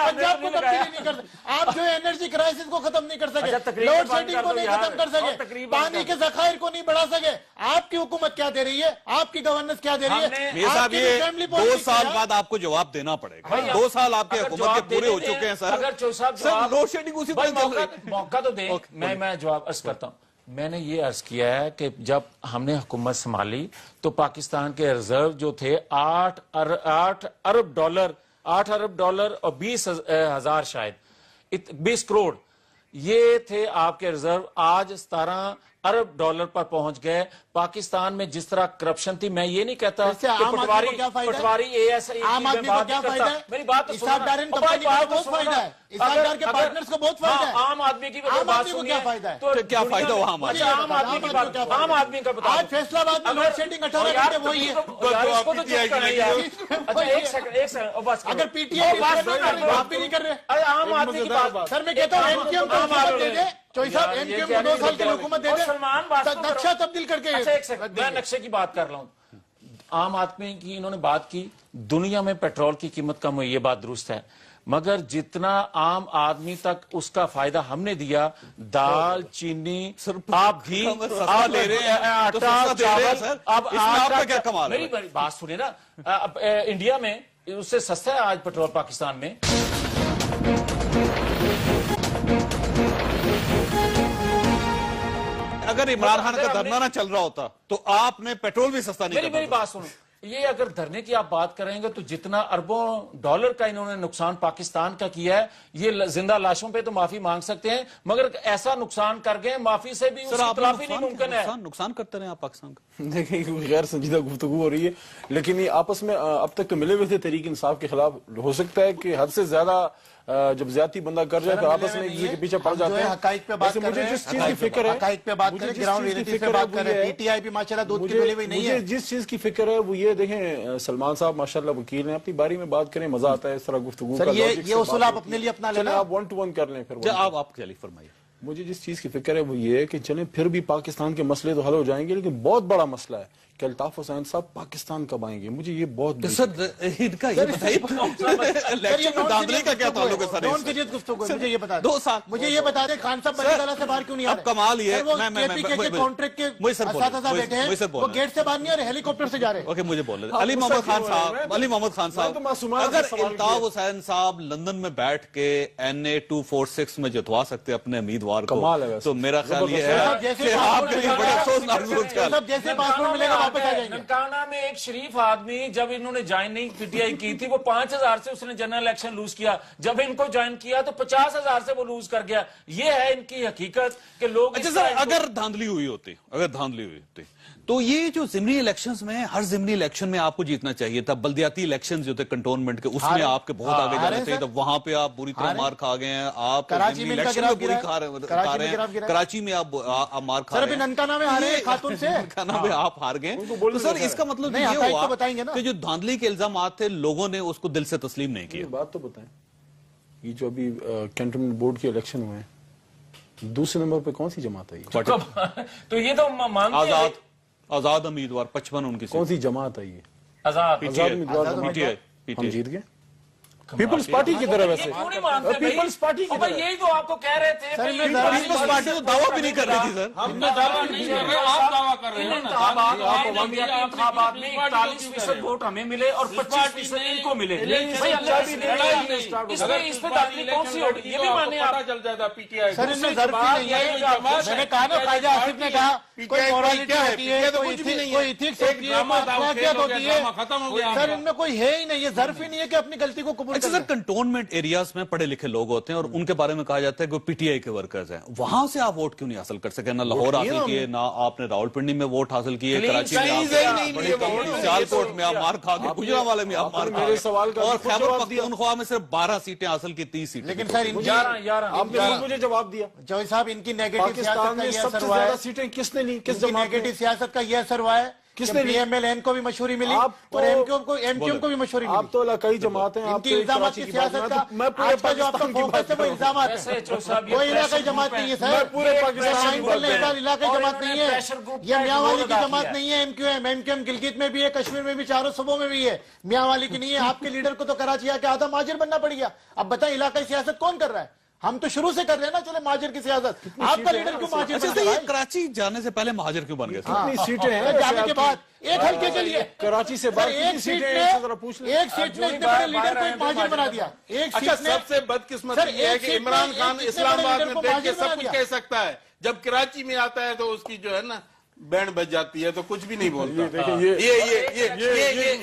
پنجاب کو تبدیلی نہیں کر سکتے. آپ جو انرجی کرائسس کو ختم نہیں کر سکے، لوڈ شیڈنگ کو نہیں ختم کر سکے، پانی کے ذخائر کو نہیں بڑھا سکے. آپ کی حکومت کیا دے رہی ہے؟ آپ کی گورننس کیا دے رہی ہے؟ میاں صاحب یہ 2 سال بعد آپ کو جواب دینا پڑے گا. 2 سال آپ کے حکومت کے پورے ہو چکے ہیں سر. لوڈ شیڈنگ اسی طرح موقع تو دیں. میں جواب عرض کرتا ہوں. میں نے یہ عرض کیا ہے کہ جب ہم نے حکومت سنبھالی تو پاکستان کے ریزرو جو تھے 8 ارب ڈالر اور 20,000 شاید 20 کروڑ یہ تھے آپ کے ریزرو. آج 17 अरब डॉलर पर पहुंच गए। पाकिस्तान में जिस तरह करप्शन थी, मैं ये नहीं कहता इससे कि आम आदमी को क्या फायदा है? पटवारी ASI आम आदमी को क्या फायदा है? मेरी बात तो इसाक डार इन कंपनी को बहुत फायदा है, इसाक डार के पार्टनर्स को बहुत फायदा है। आम आदमी की आम बात आदमी को क्या फायदा है? तो क्या फायदा हुआ आम आदमी? अच्छा, आम आदमी की बात, आम आदमी का बताओ। आज फैसलाबाद में लोड शेडिंग 18 घंटे वही है। यार, इसको तो चेक करना है यार। अच्छा, एक सेकंड और बस करो। अगर पीटीआई आप भी नहीं कर रहे। अरे आम आदमी की बात, सर मैं कहता हूँ एमक्यूएम को हुकूमत दे दे, चौधरी साहब एमक्यूएम को 2 साल की हुकूमत दे दे, सलमान वास्तव नक्शा तब्दील करके। अच्छा, एक सेकंड, मैं नक्शे की बात कर रहा हूँ। आम आदमी की इन्होंने बात की, दुनिया में पेट्रोल की कीमत कम हुई, ये बात दुरुस्त है, मगर जितना आम आदमी तक उसका फायदा हमने दिया, दाल, चीनी, आप घी, आप ले रहे हैं, आटा, चावल, अब आपका क्या कमाल है? मेरी बात सुनिए ना, अब इंडिया में उससे सस्ता है आज पेट्रोल पाकिस्तान में। अगर इमरान खान का धरना ना चल रहा होता तो आपने पेट्रोल भी सस्ता नहीं मेरी बात सुनो, ये अगर धरने की आप बात करेंगे तो जितना अरबों डॉलर का इन्होंने नुकसान पाकिस्तान का किया है, ये जिंदा लाशों पे तो माफी मांग सकते हैं, मगर ऐसा नुकसान कर गए माफी से भी उसकी तलाफी नहीं मुमकिन है। नुकसान करते रहे आप पाकिस्तान का। देखिए गैर संजीदा गुफ्तगू हो रही है, लेकिन ये आपस में अब तक मिले हुए थे तहरीक इंसाफ के खिलाफ। हो सकता है कि हद से ज्यादा जब ज्यादा बंदा कर जाए तो आपस में एक दूसरे के पीछे पड़ जाते हैं। हकाइक पे बात कर रहे हैं, मुझे जिस चीज की फिक्र है, हकाइक पे बात करें, ग्राउंड रियलिटी पे बात करें, पीटीआई भी माशाल्लाह दूध की मिली हुई नहीं है। मुझे जिस चीज की फिक्र है वो ये देखें, सलमान साहब माशाल्लाह वकील हैं, अपनी बारी में बात करें, मजा आता है इस तरह गुफ्तगू का। ये उसूल आप अपने लिए अपना लेना, आप 1 to 1 कर लें। फिर आप चलिए फरमाइए। मुझे जिस चीज की फिक्र है वो ये है कि चलें फिर भी पाकिस्तान के मसले तो हल हो जाएंगे, लेकिन बहुत बड़ा मसला है कि अल्ताफ हुसैन साहब पाकिस्तान कब आएंगे। मुझे ये बहुत सर इनका ये बताइए इलेक्शन में धांधली का क्या ताल्लुक है सर? नॉन सीरियस गुफ्तगू मुझे ये बता 2 साल मुझे ये बता दें, खान साहब बनीवाला से बाहर क्यों नहीं आ रहे? अब कमाल ये के कॉन्ट्रैक्ट के असातिज़ा बैठे हैं, वो गेट से बाहर नहीं आ रहे, हेलीकॉप्टर से जा रहे हैं। ओके, मुझे बोल रहे अली मोहम्मद खान साहब, अगर अल्ताफ हुसैन साहब लंदन में बैठ के NA 246 में जितवा सकते अपने उम्मीदवार को, तो मेरा ख्याल ये है कि आपके लिए बड़े अफसोसनाक जैसे पासपोर्ट मिलेगा वापस आ जाएंगे। ननकाना में एक शरीफ आदमी जब इन्होंने ज्वाइनिंग पीटीआई की थी, वो 5000 से उसने जनरल इलेक्शन लूज किया, जब इनको ज्वाइन किया तो 50,000 से वो लूज कर गया। ये है इनकी हकीकत कि लोग। अच्छा सर, अगर धांधली हुई होती तो ये जो जिमनी इलेक्शंस में, हर जिमनी इलेक्शन में आपको जीतना चाहिए था। बल्दियाती इलेक्शन जो थे कंटोनमेंट के, उसमें आपके बहुत आगे जाने चाहिए, तो वहां पे आप बुरी तरह मार खा गए हैं। आप कराची में इलेक्शन में बुरी खा रहे हैं, कराची में आप मार खा रहे हैं, ननकाना में हारे खातून से, ननकाना में आप हार गए। तो सर इसका मतलब ये हुआ कि जो धांधली के इल्जाम थे लोगों ने उसको दिल से तस्लीम नहीं किया। बात तो बताएं, ये जो अभी कैंटोनमेंट बोर्ड के इलेक्शन हुए हैं, दूसरे नंबर पे कौन सी जमात आई? तो ये तो मानते हैं आजाद उम्मीदवार 55 उनकी। कौन सी जमात आई है? आजाद उम्मीदवार। हम जीत गए पीपल्स पार्टी की तरफ। वैसे पीपल्स पार्टी की तरफ यही तो आपको कह रहे थे। पीपल्स पार्टी तो दावा भी नहीं कर रही थी सर। हम दावा नहीं कर रहे, आप दावा कर रहे हैं। इंतखाबात में 41% वोट हमें मिले और 25% इनको मिले। भाई इसमें इस पे दाखिली कौन सी होगी, ये भी माने आप। चल जाता पीटीआई। सर इसमें जरूरत नहीं है। मैंने कहा ना, ख्वाजा आसिफ ने कहा कोई मोरालिटी होती है, कोई इथिक्स होती है, कोई अखलाकियत होती है। खत्म हो गया सर इनमें कोई है ही नहीं, ये जर्फ ही नहीं है कि अपनी गलती को कबूल। अच्छा सर, कंटोनमेंट एरियाज में पढ़े लिखे लोग होते हैं और उनके बारे में कहा जाता है कि पीटीआई के वर्कर्स हैं, वहां से आप वोट क्यों नहीं हासिल कर सके? ना लाहौर हासिल किए, ना आपने रावलपिंडी में वोट हासिल किए, कराची में, सियालकोट में आप मार खा के, गुजरांवाले में आप मार खा के, और खैबर पख्तूनख्वा में सिर्फ 12 सीटें हासिल की, 30 सीटें। लेकिन सर आपने मुझे जवाब दिया, जॉय साहब, इनकी नेगेटिव पाकिस्तान में सबसे ज्यादा सीटें किसने ली? किस नेगेटिव सियासत का यह असर हुआ है किसने PMLN को भी मशहूरी मिली और एमक्यूएम को भी मशहूरी मिली। आप तो इलाकाई जमात हैं, इनकी इल्जाम की सियासत का आज का जो आपका फोकस है वो इल्जाम है, कोई इलाकाई जमात नहीं है सर, पूरे पाकिस्तान इलाकाई जमात नहीं है, ये मियांवाली की जमात नहीं है। एमक्यूएम गिलगित में भी है, कश्मीर में भी, चारों सूबों में भी है, मियांवाली की नहीं है। आपके लीडर को तो कराची आके आधा माजिर बनना पड़ गया। अब बताएं इलाकाई सियासत कौन कर रहा है? हम तो शुरू से कर रहे हैं ना, चले माजिर की सियासत। आपका लीडर क्यों माजिर बन गया? कराची जाने से पहले महाजिर क्यों बन गए? कितनी सीटें हैं जाने के बाद एक हल्के के लिए कराची से बाहर एक सीट ने इतने बड़े लीडर को माजिर बना दिया। एक सीट ने सबसे बदकिस्मत ये है कि इमरान खान इस्लामाबाद में बैठ के सब कुछ कह सकता है, जब कराची में आता है तो उसकी जो है ना बैंड बज जाती है तो कुछ भी नहीं बोलता।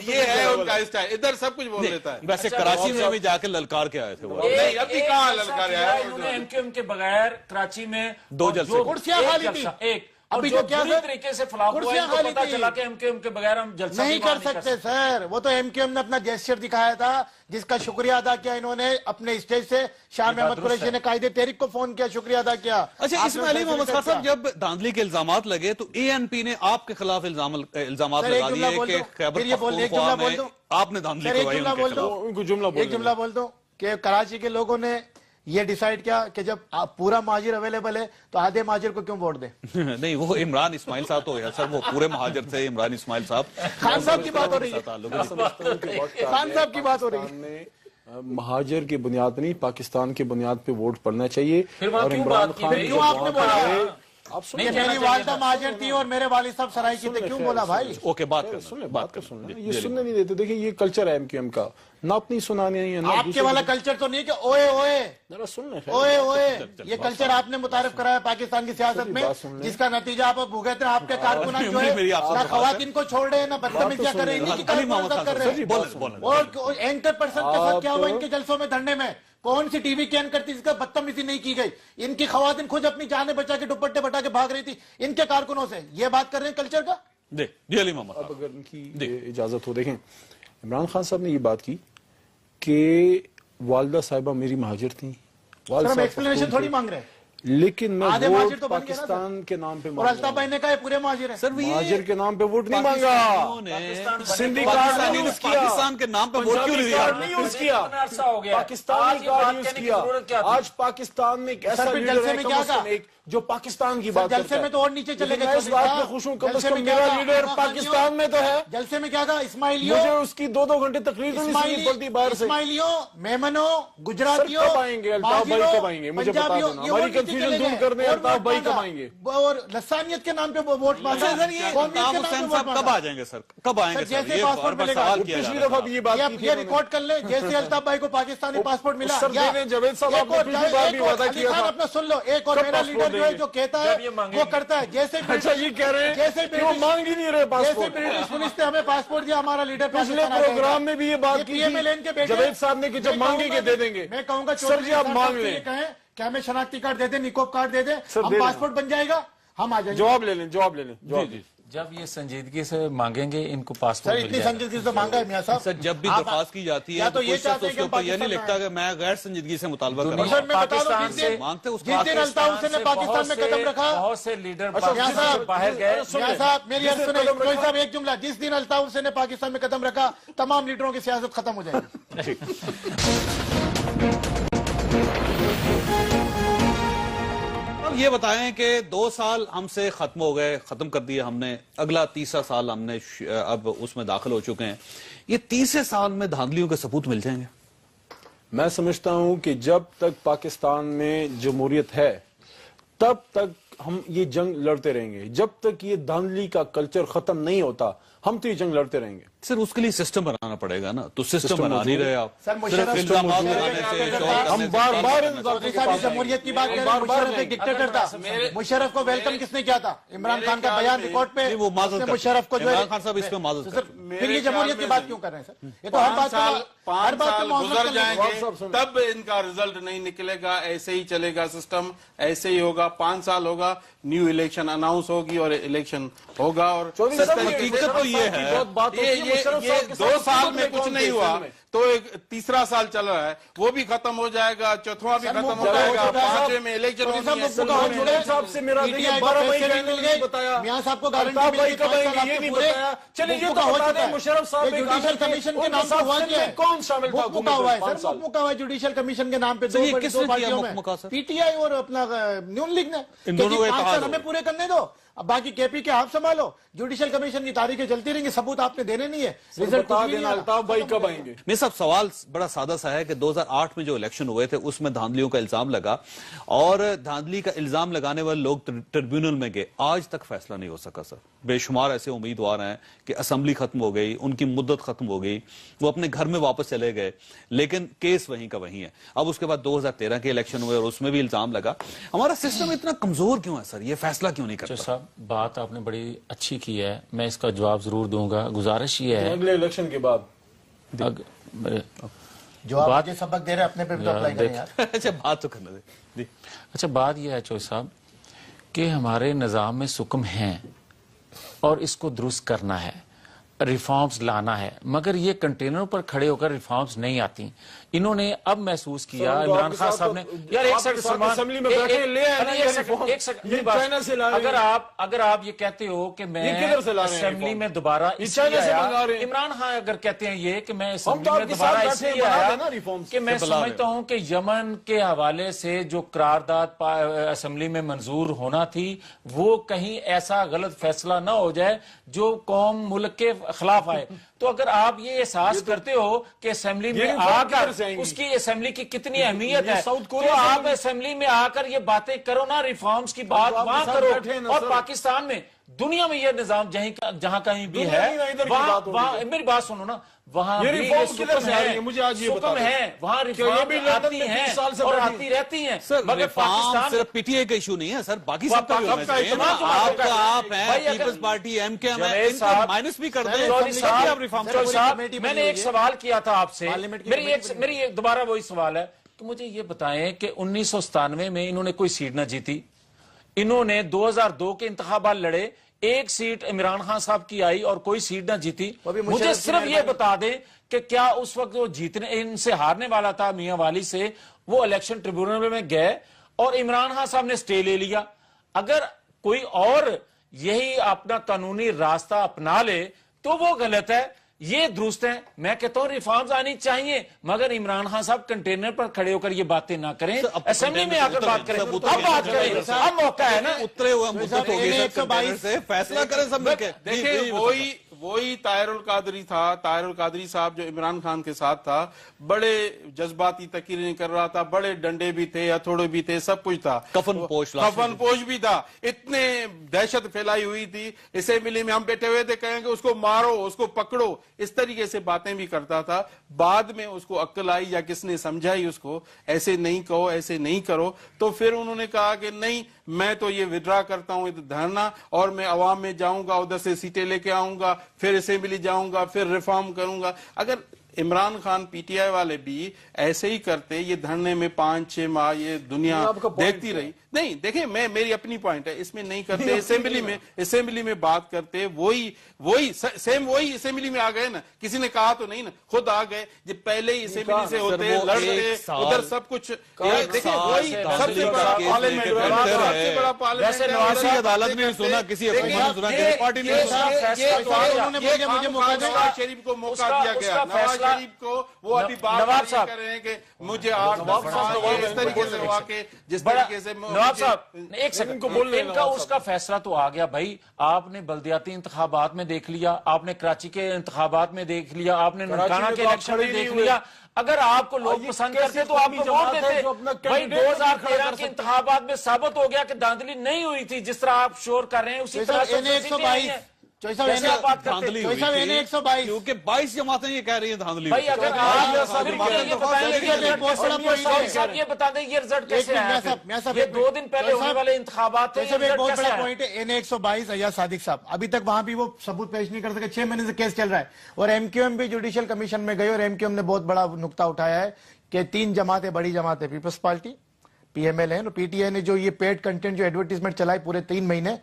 ये है उनका स्टाइल, इधर सब कुछ बोल देता है। वैसे कराची में भी जाके ललकार के आए थे वो। नहीं, अभी कहाँ ललकार आया? एमक्यूएम के बगैर कराची में 2 जलसे, कुर्सियां खाली थी। एक अभी जो तो क्या बुरी सर, तरीके से फ्लॉप हुआ है, कुर्सियां इनको खाली पता थी। चला कि एमकेएम के बगैर हम जलसा नहीं भी बाहर कर सकते सर, वो तो एमकेएम ने अपना जेस्चर दिखाया था, जिसका शुक्रिया अदा किया इन्होंने अपने स्टेज से। शाह महमूद कुरैशी ने कायदे तहरीक को फोन किया, शुक्रिया अदा किया। अच्छा, आपने इसमें अली मोहम्मद खान साहब, किया। जब धांधली के इल्जामात लगे तो एएनपी ने आपके खिलाफ इल्जामात सर, एक लगा जुमला दिए बोल कि दो, खैबर फिर ये बोल, एक पख्तूनख्वा जुमला बोल में दो। आपने धांधली सर, एक करवाई जुमला उनके बोल दो, खिलाफ। उनको जुमला बोल एक जुमला बोल दो कि कराची के लोगों ने ये डिसाइड किया कि जब पूरा माजिर अवेलेबल है तो आधे माजिर को क्यों वोट दें। नहीं, वो इमरान इस्माइल साहब तो है सर, वो पूरे महाजर थे इमरान इस्माइल साहब। खान साहब की बात हो रही है, खान साहब की बात हो रही है। पाकिस्तान में महाजर की बुनियाद पर नहीं, पाकिस्तान की बुनियाद पे वोट पड़ना चाहिए। फिर वहाँ और क्यों इमरान बात की खान गई? क्यों आपने बोला आप सुन कि मेरी वालिदा महाजर थी और मेरे वालिद साहब सराय की थे, क्यों बोला भाई? ओके, बात करना, सुन ले, बात कर सुन ले। ये सुनने नहीं देते। देखिए, ये कल्चर है एमक्यूएम का, ना अपनी सुनाने है ना आपके वाला कल्चर तो नहीं कि ओए ओए जरा सुन ले। ओए ओए, ये कल्चर आपने मुतारिफ कराया पाकिस्तान की सियासत में, जिसका नतीजा आप भुगत रहे हैं। आपके कारकुनान जो मेरी है आपसे ना बात है। खवातीन को छोड़ रहे हैं ना बदतमीजियां कर रहे हैं, इन्हीं की अली मोहम्मद कारकुनान कर रहे खान हैं। साहब, बोलें। और एंकर पर्सन के साथ क्या हुआ इनके जलसों में, धरने में? कौन सी टीवी की एंकर थी जिसका बदतमीजी नहीं की गई? इनकी खवातीन खुद अपनी जानें बचा के दुपट्टे बटा के भाग रही थी इनके कारकुनों से। ये बात कर रहे हैं कल्चर का। जी अली मोहम्मद अब साहब। अगर इनकी इजाजत हो, देखें, इमरान खान साहब ने ये बात की कि वालिदा साहिबा मेरी महाजिर थी। सर, हम एक्सप्लेनेशन थोड़ी मांग रहे हैं, लेकिन मैं आधे वोट महाजिर तो बन गए ना पाकिस्तान के नाम पे और मांग रहा अल्ताफ भाई ने कहा ये पूरे महाजिर है। सर, महाजिर के नाम पे वोट नहीं मांगा। सिंधी कार्ड नहीं यूज किया, पाकिस्तान के नाम पे वोट क्यों नहीं दिया? कार्ड नहीं यूज किया, अरसा हो गया, पाकिस्तानी कार्ड यूज किया। आज पाकिस्तान में एक ऐसा सर, फिर लीडर जलसे है में कम क्या से कम कहा? एक जो पाकिस्तान की सर, बात जलसे करता है। में तो और नीचे चले लेकिन गए। मैं इस बात पे खुश हूं, कम से कम मेरा लीडर पाकिस्तान में तो है। जलसे में क्या कहा? इस्माइलियों, मुझे उसकी 2-2 घंटे तकरीर नहीं सुननी पड़ती बाहर से। इस्माइलियों, मेमनों, गुजरातियों, कब आएंगे अल्ताफ भाई, कब आएंगे? मुझे बता पंजाबियों, देना, ये हमारी वोट नीचे कंफ्यूजन चले दूर गए। कर दें। और अल्ताफ वोट भाई मांगा। कब आएंगे? और लसानियत के नाम पे वो वोट मांगा। सर, ये कौमियत के अल्ताफ नाम पे हुसैन वोट साहब कब मांगा। आ जाएंगे सर? कब आएंगे सर, सर? जैसे ये पासपोर्ट बार बार मिलेगा, सवाल किया जा पिछली रहा दफा है। भी ये बात की थी ये रिकॉर्ड कर ले, जैसे अल्ताफ भाई को पाकिस्तानी पासपोर्ट मिला। सर, या दे दें, जावेद साहब, एक आपने और- पिछली बार भी एक और वादा अली किया खान था। अपना सुन लो, एक और कब मेरा पासपोर्ट लीडर जो है देंगे? जो कहता जब ये है मांगेंगे। वो करता है। जैसे अच्छा, ये कह रहे हैं जैसे कि वो मांग ही नहीं रहे जैसे पासपोर्ट। ब्रिटिश पुलिस ने हमें पासपोर्ट दिया, हमारा लीडर पिछले पाकिस्तान आ जाएगा। प्रोग्राम में भी ये बात की PMLN के थी बेटे, जावेद साहब ने कि जब मैं मांगेंगे कहूंगा- दे देंगे। मैं कहूंगा सर जी, आप मांग लें। कहें क्या हमें शनाख्ती कार्ड दे दे, निकोब कार्ड दे दे, सर, हम दे दें। पासपोर्ट बन जाएगा, हम आ जाएंगे। जवाब ले लें, जवाब ले लें, जवाब ले लें। जब ये संजीदगी से मांगेंगे इनको सर, पासपोर्ट मिल इतनी जाएगा। संजीदगी से मांगा है मियां साहब। सर, जब भी आप- दरख्वास्त की जाती या है तो ये कुछ चाहते हैं उसके कि ऊपर ये नहीं पाकिस्तान लिखता कि मैं गैर संजीदगी से मुतालबा कर और रहा सर, हूँ। मैं बता दूं, पाकिस्तान जिस दिन- मांगते हैं उसको जिस दिन अल्ताफ हुसैन ने पाकिस्तान में कदम रखा, बहुत से लीडर अच्छा, मियां पाकिस्तान साहब, से बाहर गए। मियां साहब, मेरी जिस अर्ज दिन सुनिए, कदम कोई रखा- साहब, एक जुमला, जिस दिन अल्ताफ हुसैन ने पाकिस्तान में कदम रखा, तमाम लीडरों की सियासत खत्म हो जाएगी। अब ये बताएं कि 2 साल हमसे खत्म हो गए, खत्म कर दिए हमने, अगला तीसरा साल हमने अब उसमें दाखिल हो चुके हैं। ये तीसरे साल में धांधलियों के सबूत मिल जाएंगे? मैं समझता हूं कि जब तक पाकिस्तान में जमहूरियत है तब तक हम ये जंग लड़ते रहेंगे। जब तक ये धांधली का कल्चर खत्म नहीं होता हम तो ये जंग लड़ते रहेंगे। सर, उसके लिए सिस्टम बनाना पड़ेगा ना, तो सिस्टम सिस्टम बना नहीं रहे आप। सर, मुशर्रफ सिर्फ इल्जामात सिस्टम लगाने से, मौजूद है। शोर करने हम से बार काम बार करने से- चौधरी साहब, इस जमहूरियत की बात कर रहे हैं, मुशर्रफ एक डिक्टेटर था। मुशर्रफ को वेलकम किसने किया था? इमरान खान का बयान रिकॉर्ड पे, नहीं, वो माजरत उसने करते मुशर्रफ को जो है, इमरान खान साहब इसमें माजरत तो सर, करते फिर ये जमहूरियत की बात क्यों कर रहे हैं सर? ये तो हर बात साल हर 5 बात साल पे मौजूद गुजर कर लेंगे। जाएंगे तब इनका रिजल्ट नहीं निकलेगा। ऐसे ही चलेगा सिस्टम, ऐसे ही होगा। 5 साल होगा, न्यू इलेक्शन अनाउंस होगी और इलेक्शन होगा। और चौधरी सर, साहब, हकीकत तो ये है, बहुत बात होती है, मुशर्रफ साहब के 2 साथ साल हुकूमत में कुछ कौन नहीं थी इस हुआ समय? तो एक तीसरा साल चल रहा है, वो भी खत्म हो जाएगा, चौथा भी सर, खत्म हो मुफ्त का जाएगा, हो चुका है। 5वें में इलेक्शन चौधरी साहब, होनी है। मुफ्त का हो चुका है। साहब से मेरा देखिए, PTI को 12 मई पैसे का भी मिल नहीं गए, बताया। मियां साहब को गारंटी अल्ताफ मिल भाई गई, कब 5 साल आएंगे ये आपके नहीं पूरे। बताया। चलिए, ये मुफ्त तो का हो बता चुका दें, है। मुशर्रफ साहब ये एक जुडिशियल आदमी थे, कमीशन के उनके नाम पे साथ हुआ सिंध क्या में है? कौन शामिल था मुफ्त मुका हुआ है हुकूमत में? सर, मुफ्त मुका हुआ है जुडिशियल कमीशन के नाम पे। सर, ये दो किसने किया पार्टियों मुफ्त मुका, सर? में, PTI और अपना न्यून लीग ने। इन दोनों कि का 5 इत्तेहाद साल हो हमें पूरे करने दो, अब बाकी केपी के आप संभालो। जुडिशियल कमीशन की तारीखें चलती रहेंगी, सबूत आपने देने नहीं है, रिजल्ट बता कुछ भी देना नहीं अल्ताफ भाई आना। कब आएंगे? नहीं साहब, सवाल बड़ा सादा सा है कि 2008 में जो इलेक्शन हुए थे उसमें धांधलियों का इल्जाम लगा और धांधली का इल्जाम लगाने वाले लोग ट्रिब्यूनल में गए, आज तक फैसला नहीं हो सका सर। बेशुमार ऐसे उम्मीदवार हैं कि असेंबली खत्म हो गई, उनकी मुद्दत खत्म हो गई, वो अपने घर में वापस चले गए, लेकिन केस वहीं का वहीं है। अब उसके बाद 2013 के इलेक्शन हुए और उसमें भी इल्जाम लगा। हमारा सिस्टम इतना कमजोर क्यों है सर? ये फैसला क्यों नहीं करता? साहब, बात आपने बड़ी अच्छी की है, मैं इसका जवाब जरूर दूंगा। गुजारिश ये है, अगले इलेक्शन के बाद जो आप मुझे सबक दे रहे हैं अपने पे भी तो अप्लाई करें यार। अच्छा, बात तो करने दे। अच्छा, बात यह है चौधरी साहब کہ ہمارے نظام میں سکم ہیں اور اس کو درست کرنا ہے، ریفارمز لانا ہے، مگر یہ کنٹینروں پر کھڑے ہو کر ریفارمز نہیں آتی. انہوں نے اب محسوس کیا عمران خان صاحب نے، یار ایک سیکنڈ اگر آپ یہ کہتے ہو کہ میں اسمبلی میں دوبارہ اس لیے آیا، عمران خان اگر کہتے ہیں یہ کہ میں اسمبلی میں دوبارہ اس لیے آیا کہ میں سمجھتا ہوں کہ یمن کے حوالے سے جو قرارداد اسمبلی میں منظور ہونا تھی وہ کہیں ایسا غلط فیصلہ نہ ہو جائے جو قوم ملک کے خلاف آئے. تو اگر آپ یہ احساس کرتے ہو کہ اسمبلی میں آ کر اس کی اسمبلی کی کتنی اہمیت ہے تو آپ اسمبلی میں آ کر یہ باتیں کرو نا، ریفارمز کی بات وہاں کرو. اور پاکستان میں، دنیا میں یہ نظام جہاں کہیں بھی ہے وہاں میری بات سنو نا، وہاں بھی سکم ہے، وہاں ریفارم آتی ہیں اور آتی رہتی ہیں. مگر پاکستان صرف پی ٹی اے کا ایشو نہیں ہے سر، باقی سب کا بھی ہونا چاہیے. آپ ہیں پیپلز پارٹی، ایم کے ایم ہے، ان کو مائنس بھی کر دیں. میں نے ایک سوال کیا تھا آپ سے، میری دوبارہ وہی سوال ہے کہ مجھے یہ بتائیں کہ 1997 میں انہوں نے کوئی سیٹ نہ جیتی، انہوں نے 2002 کے انتخابات لڑے، ایک سیٹ عمران خان صاحب کی آئی اور کوئی سیٹ نہ جیتی. مجھے صرف یہ بتا دیں کہ کیا اس وقت وہ جیتنے ان سے ہارنے والا تھا میاں والی سے، وہ الیکشن ٹریبیونل میں گئے اور عمران خان صاحب نے سٹے لے لیا. اگر کوئی اور یہی اپنا قانونی راستہ اپنا لے تو وہ غلط ہے، یہ درست ہے. میں کہتا ہوں ریفارمز آنی چاہیے، مگر عمران خان صاحب کنٹینر پر کھڑے ہو کر یہ باتیں نہ کریں، اسمبلی میں آ کر بات کریں. اب بات کریں، اب موقع ہے نا. اترے ہوئے مدت ہو گئی سر، سے فیصلہ کریں سب مل کے. دیکھیں وہی طاہر القادری تھا، طاہر القادری صاحب جو عمران خان کے ساتھ تھا، بڑے جذباتی تقریریں کر رہا تھا، بڑے ڈنڈے بھی تھے، ہتھوڑے بھی تھے، سب کچھ تھا، کفن پوش بھی تھا. اتنے دہشت پھیلائی ہوئی تھی، اسمبلی میں ہم بیٹھے ہوئے تھے، کہیں گے اس کو مارو، اس کو پکڑو، اس طریقے سے باتیں بھی کرتا تھا. بعد میں اس کو عقل آئی یا کس نے سمجھائی اس کو ایسے نہیں کہو، ایسے نہیں کرو، تو پھر انہوں نے کہا کہ نہیں میں تو یہ وڈرا کرتا ہوں دھرنا، اور میں عوام میں جاؤں گا، ادھر سے سیٹیں لے کے آؤں گا، پھر اسمبلی جاؤں گا، پھر ریفارم کروں گا. اگر Imran Khan P T I والے بھی ایسے ہی کرتے، یہ دھرنے میں 5-6 ماہ یہ دنیا دیکھتی رہی. نہیں دیکھیں، میری اپنی پوائنٹ ہے، اس میں نہیں کرتے، اسمبلی میں بات کرتے، وہی سیم وہی اسمبلی میں آ گئے نا، کسی نے کہا تو نہیں نا، خود آ گئے. جب پہلے ہی اسمبلی سے ہوتے، لڑتے، ادھر سب کچھ دیکھیں، وہی سب سے بڑا پارلیمنٹ، کسی عدالت نے سنا، کسی حکومت نے سنا، کسی پارٹی نے نواز شریف کو موقع دیا گیا، نواز شریف کو وہ ابھی بات کر رہے ہیں کہ مجھے اس طریقے سے ہوا کہ جس طریقے سے نواب صاحب ایک سیکنڈ ان کا اس کا فیصلہ تو آ گیا بھائی. آپ نے بلدیاتی انتخابات میں دیکھ لیا، آپ نے کراچی کے انتخابات میں دیکھ لیا، آپ نے ننکانہ کے الیکشن میں دیکھ لیا. اگر آپ کو لوگ پسند کرتے تو آپ کو ووٹ دیتے. بھائی 2013 کے انتخابات میں ثابت ہو گیا کہ دھاندلی نہیں ہوئی تھی جس طرح آپ شور کر رہے ہیں، اسی طرح دھاندلی ہوئی تھی کیونکہ 22 جماعتیں یہ کہہ رہی ہیں دھاندلی. بھائی اگر آپ یہ بتا دیں یہ رزلٹ کیسے آیا؟ یہ 2 دن پہلے ہونے والے انتخابات تھے، ایک بہت بڑا پوائنٹ ہے NA122 ایاز صادق صاحب ابھی تک وہاں بھی وہ ثبوت پیش نہیں کر سکے، 6 مہینے سے کیس چل رہا ہے. اور ایم کیو ایم بھی جوڈیشل کمیشن میں گئی اور ایم کیو ایم نے بہت بڑا نقطہ اٹھایا ہے کہ 3 جماعتیں، بڑی جماعتیں People's Party, P M L N اور پی ٹی آئی نے جو یہ پیڈ کنٹینٹ جو ایڈورٹیزمنٹ چلائی پورے 3 مہینے،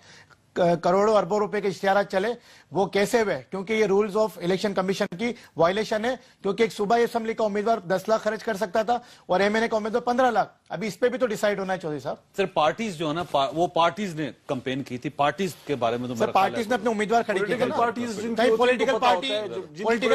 کروڑوں اربوں روپے کے اشتہارات چلے، وہ کیسے ہوئے؟ کیونکہ یہ رولز آف الیکشن کمیشن کی وائلیشن ہے. کیونکہ ایک صوبائی اسمبلی کا امیدوار 10 لاکھ خرچ کر سکتا تھا اور ایم این اے کا امیدوار 15 لاکھ. ابھی اس پہ بھی تو ڈیسائیڈ ہونا ہے چودھری صاحب. سر پارٹیز جو ہے نا، وہ پارٹیز نے کمپین کی تھی، پارٹیز کے بارے میں تو سر پارٹیز نے اپنے امیدوار کھڑی کی تھی. پولیٹیکل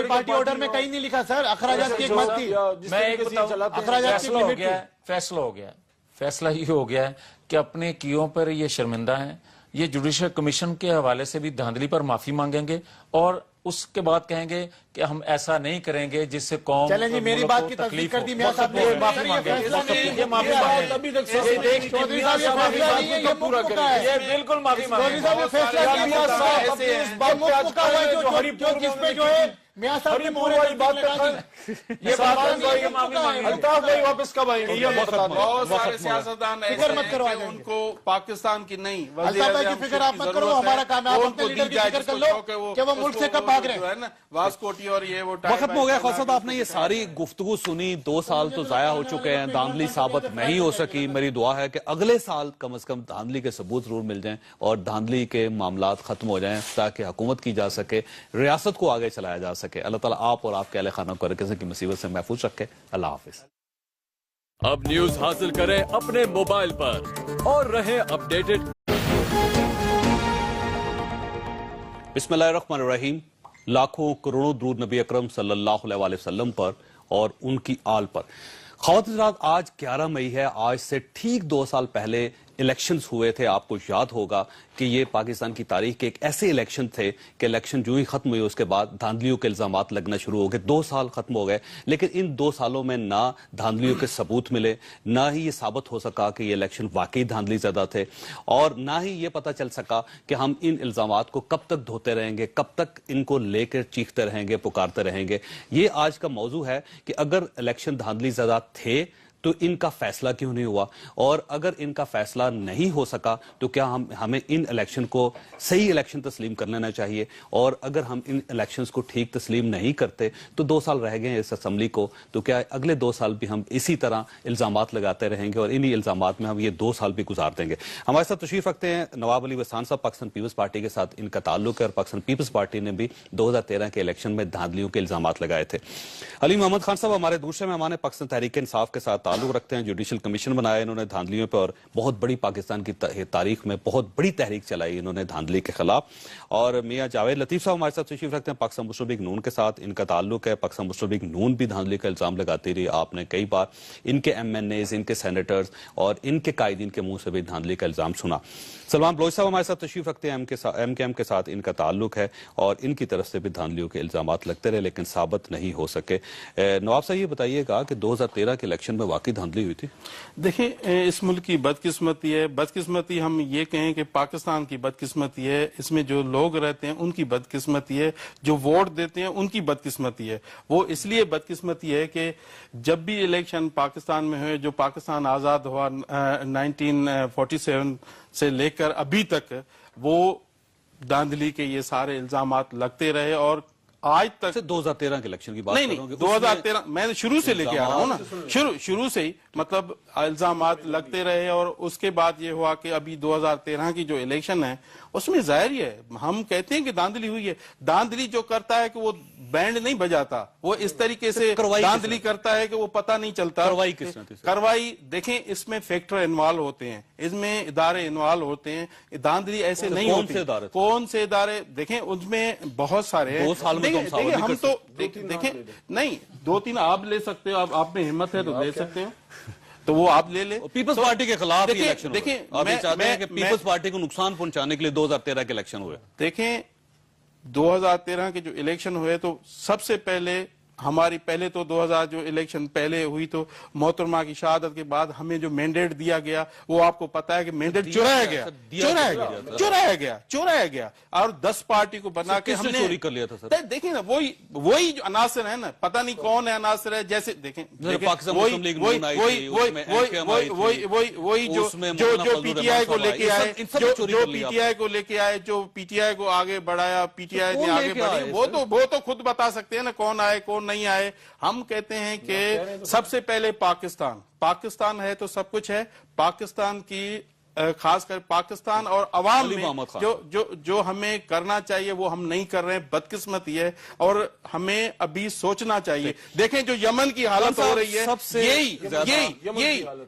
پارٹی آرڈر میں کہیں نہیں لکھا سر، اخراجات کی ایک بات تھی. میں ایک بتاؤں، اخراجات ہو گیا، فیصلہ ہو گیا، فیصلہ ہی ہو گیا ہے کہ اپنے کیوں پر یہ شرمندہ ہیں. یہ جوڈیشل کمیشن کے حوالے سے بھی دھاندلی پر معافی مانگیں گے اور اس کے بعد کہیں گے کہ ہم ایسا نہیں کریں گے جس سے قوم چلیں جی میری بات کی تصدیق کر دی میاں صاحب نے. معافی مانگے، یہ معافی مانگے، چودھری صاحب یہ فیصلہ نہیں ہے، یہ مفت مکا ہے. یہ بالکل معافی چودھری صاحب مانگے. یہ فیصلہ نہیں ہے، جو کس پہ جو ہے मियां साहब ने मोहरे वाली बात लगा दी। ये बात अल्ताफ भाई वापस कब आएंगे? ये बहुत सारे सियासतदान ऐसे फिक्र मत हैं करो कि आगे। उनको पाकिस्तान की नहीं अल्ताफ भाई की फिक्र आप मत करो, हमारा काम है, आप अपने लीडर की फिक्र कर लो कि वो मुल्क से कब भाग रहे हैं। है ना वास्कोटी और ये वो वक्त में हो गया। खौसत आपने ये सारी गुफ्तगू सुनी, 2 साल तो जाया हो चुके हैं, धांधली साबित नहीं हो सकी। मेरी दुआ है कि अगले साल कम से कम धांधली के सबूत जरूर मिल जाएं और धांधली के मामलात खत्म हो जाएं ताकि हुकूमत की जा सके, रियासत को आगे चलाया जा सके। अल्लाह ताला आप और आपके अहले खाना को किसी की मुसीबत से महफूज रखे। अल्लाह हाफिज। अब न्यूज हासिल करें अपने मोबाइल पर और रहें अपडेटेड। बिस्मिल्लाहिर्रहमानिर्रहीम। लाखों करोड़ों दुरूद नबी अकरम सल्लल्लाहु अलैहि वसल्लम पर और उनकी आल पर। ख़वातीन हज़रात, आज 11 मई है। आज से ठीक 2 साल पहले इलेक्शंस हुए थे। आपको याद होगा कि ये पाकिस्तान की तारीख के एक ऐसे इलेक्शन थे कि इलेक्शन जो ही खत्म हुए उसके बाद धांधलियों के इल्जामात लगना शुरू हो गए। 2 साल खत्म हो गए, लेकिन इन 2 सालों में ना धांधलियों के सबूत मिले, ना ही ये साबित हो सका कि ये इलेक्शन वाकई धांधली ज़दा थे, और ना ही ये पता चल सका कि हम इन इल्जामात को कब तक धोते रहेंगे, कब तक इनको लेकर चीखते रहेंगे, पुकारते रहेंगे। ये आज का मौजू है कि अगर इलेक्शन धांधली ज़दा थे तो इनका फैसला क्यों नहीं हुआ, और अगर इनका फैसला नहीं हो सका तो क्या हमें इन इलेक्शन को सही इलेक्शन तस्लीम कर लेना चाहिए, और अगर हम इन इलेक्शंस को ठीक तस्लीम नहीं करते तो 2 साल रह गए हैं इस असम्बली को, तो क्या अगले 2 साल भी हम इसी तरह इल्जामात लगाते रहेंगे और इन्हीं इल्जामात में हम ये 2 साल भी गुजार देंगे। हमारे साथ तशरीफ रखते हैं नवाब अली वसान साहब। पाकिस्तान पीपल्स पार्टी के साथ इनका ताल्लुक है और पाकिस्तान पीपल्स पार्टी ने भी 2013 के इलेक्शन में धांधलियों के इल्जामात लगाए थे। अली मोहम्मद खान साहब हमारे दूसरे मेहमान है, पाकिस्तान तहरीक इंसाफ के साथ ताल्लुक रखते हैं, जुडिशल कमीशन बनाया इन्होंने धांधलियों पर, और बहुत बड़ी पाकिस्तान की तारीख में बहुत बड़ी तहरीक चलाई इन्होंने धांधली के खिलाफ। और मियां जावेद लतीफ साहब हमारे साथ तशरीफ रखते हैं, पाकिस्तान मुस्लिम लीग नून के साथ इनका ताल्लुक है। पाकिस्तान मुस्लिम लीग नून भी धांधली का इल्जाम लगाती रही, आपने कई बार इनके MNAs, इनके सेनेटर्स और इनके कायदीन के मुंह से भी धांधली का इल्जाम सुना। सलमान बलोच साहब हमारे साथ तशरीफ रखते हैं, MKM के साथ इनका ताल्लुक है और इनकी तरफ से भी धांधलियों के इल्जामात लगते रहे लेकिन साबित नहीं हो सके। नवाब साहब ये बताइएगा कि 2013 के इलेक्शन में वाकई धांधली हुई थी? देखिए, इस मुल्क की बदकिस्मती है, बदकिस्मती हम ये कहें कि पाकिस्तान की बदकिस्मती है, इसमें जो लोग रहते हैं उनकी बदकिस्मती है, जो वोट देते हैं उनकी बदकिस्मती है। वो इसलिए बदकिस्मती है कि जब भी इलेक्शन पाकिस्तान में हुए, जो पाकिस्तान आज़ाद हुआ 1947 से लेकर अभी तक, वो धांधली के ये सारे इल्जामात लगते रहे और आज तक 2013 के इलेक्शन की बात नहीं 2013 मैं शुरू से लेके आ रहा हूँ ना, शुरू से ही मतलब इल्जामात लगते रहे और उसके बाद ये हुआ कि अभी 2013 की जो इलेक्शन है उसमें जाहिर ही है, हम कहते हैं कि धांधली हुई है। धांधली जो करता है कि वो बैंड नहीं बजाता, वो इस तरीके से धांधली करता है कि वो पता नहीं चलता। कार्रवाई देखें, इसमें फैक्टर इन्वॉल्व होते हैं, इसमें इदारे इन्वॉल्व होते हैं। धांधली ऐसे नहीं होती। कौन से इदारे? देखें, उसमें बहुत सारे हैं। देखिए हम तो देखें नहीं, 2-3 आप ले सकते हो, आप में हिम्मत है तो ले सकते हो, तो वो आप ले ले। पीपल्स पार्टी के खिलाफ इलेक्शन हुए। देखिए, आप ये चाहते हैं कि पीपल्स पार्टी को नुकसान पहुंचाने के लिए 2013 के इलेक्शन हुए? देखें, 2013 के जो इलेक्शन हुए तो सबसे पहले हमारी पहले तो 2000 जो इलेक्शन पहले हुई तो मोहतरमा की शहादत के बाद हमें जो मैंडेट दिया गया वो आपको पता है कि मैंडेट चुराया गया और 10 पार्टी को बना के हमने चोरी कर लिया था सर। देखिए ना, वही जो अनासर है ना, पता नहीं कौन है अनासर है, जैसे देखें वही जो PTI को लेके आए, जो PTI को आगे बढ़ाया, PTI ने आगे बढ़ाया, वो तो खुद बता सकते हैं ना कौन आए कौन नहीं आए। हम कहते हैं कि सबसे पहले पाकिस्तान है तो सब कुछ है। पाकिस्तान की खासकर पाकिस्तान और अवाम में जो हमें करना चाहिए वो हम नहीं कर रहे हैं, बदकिस्मती है और हमें अभी सोचना चाहिए। देखें, जो यमन की हालत हो रही है, यही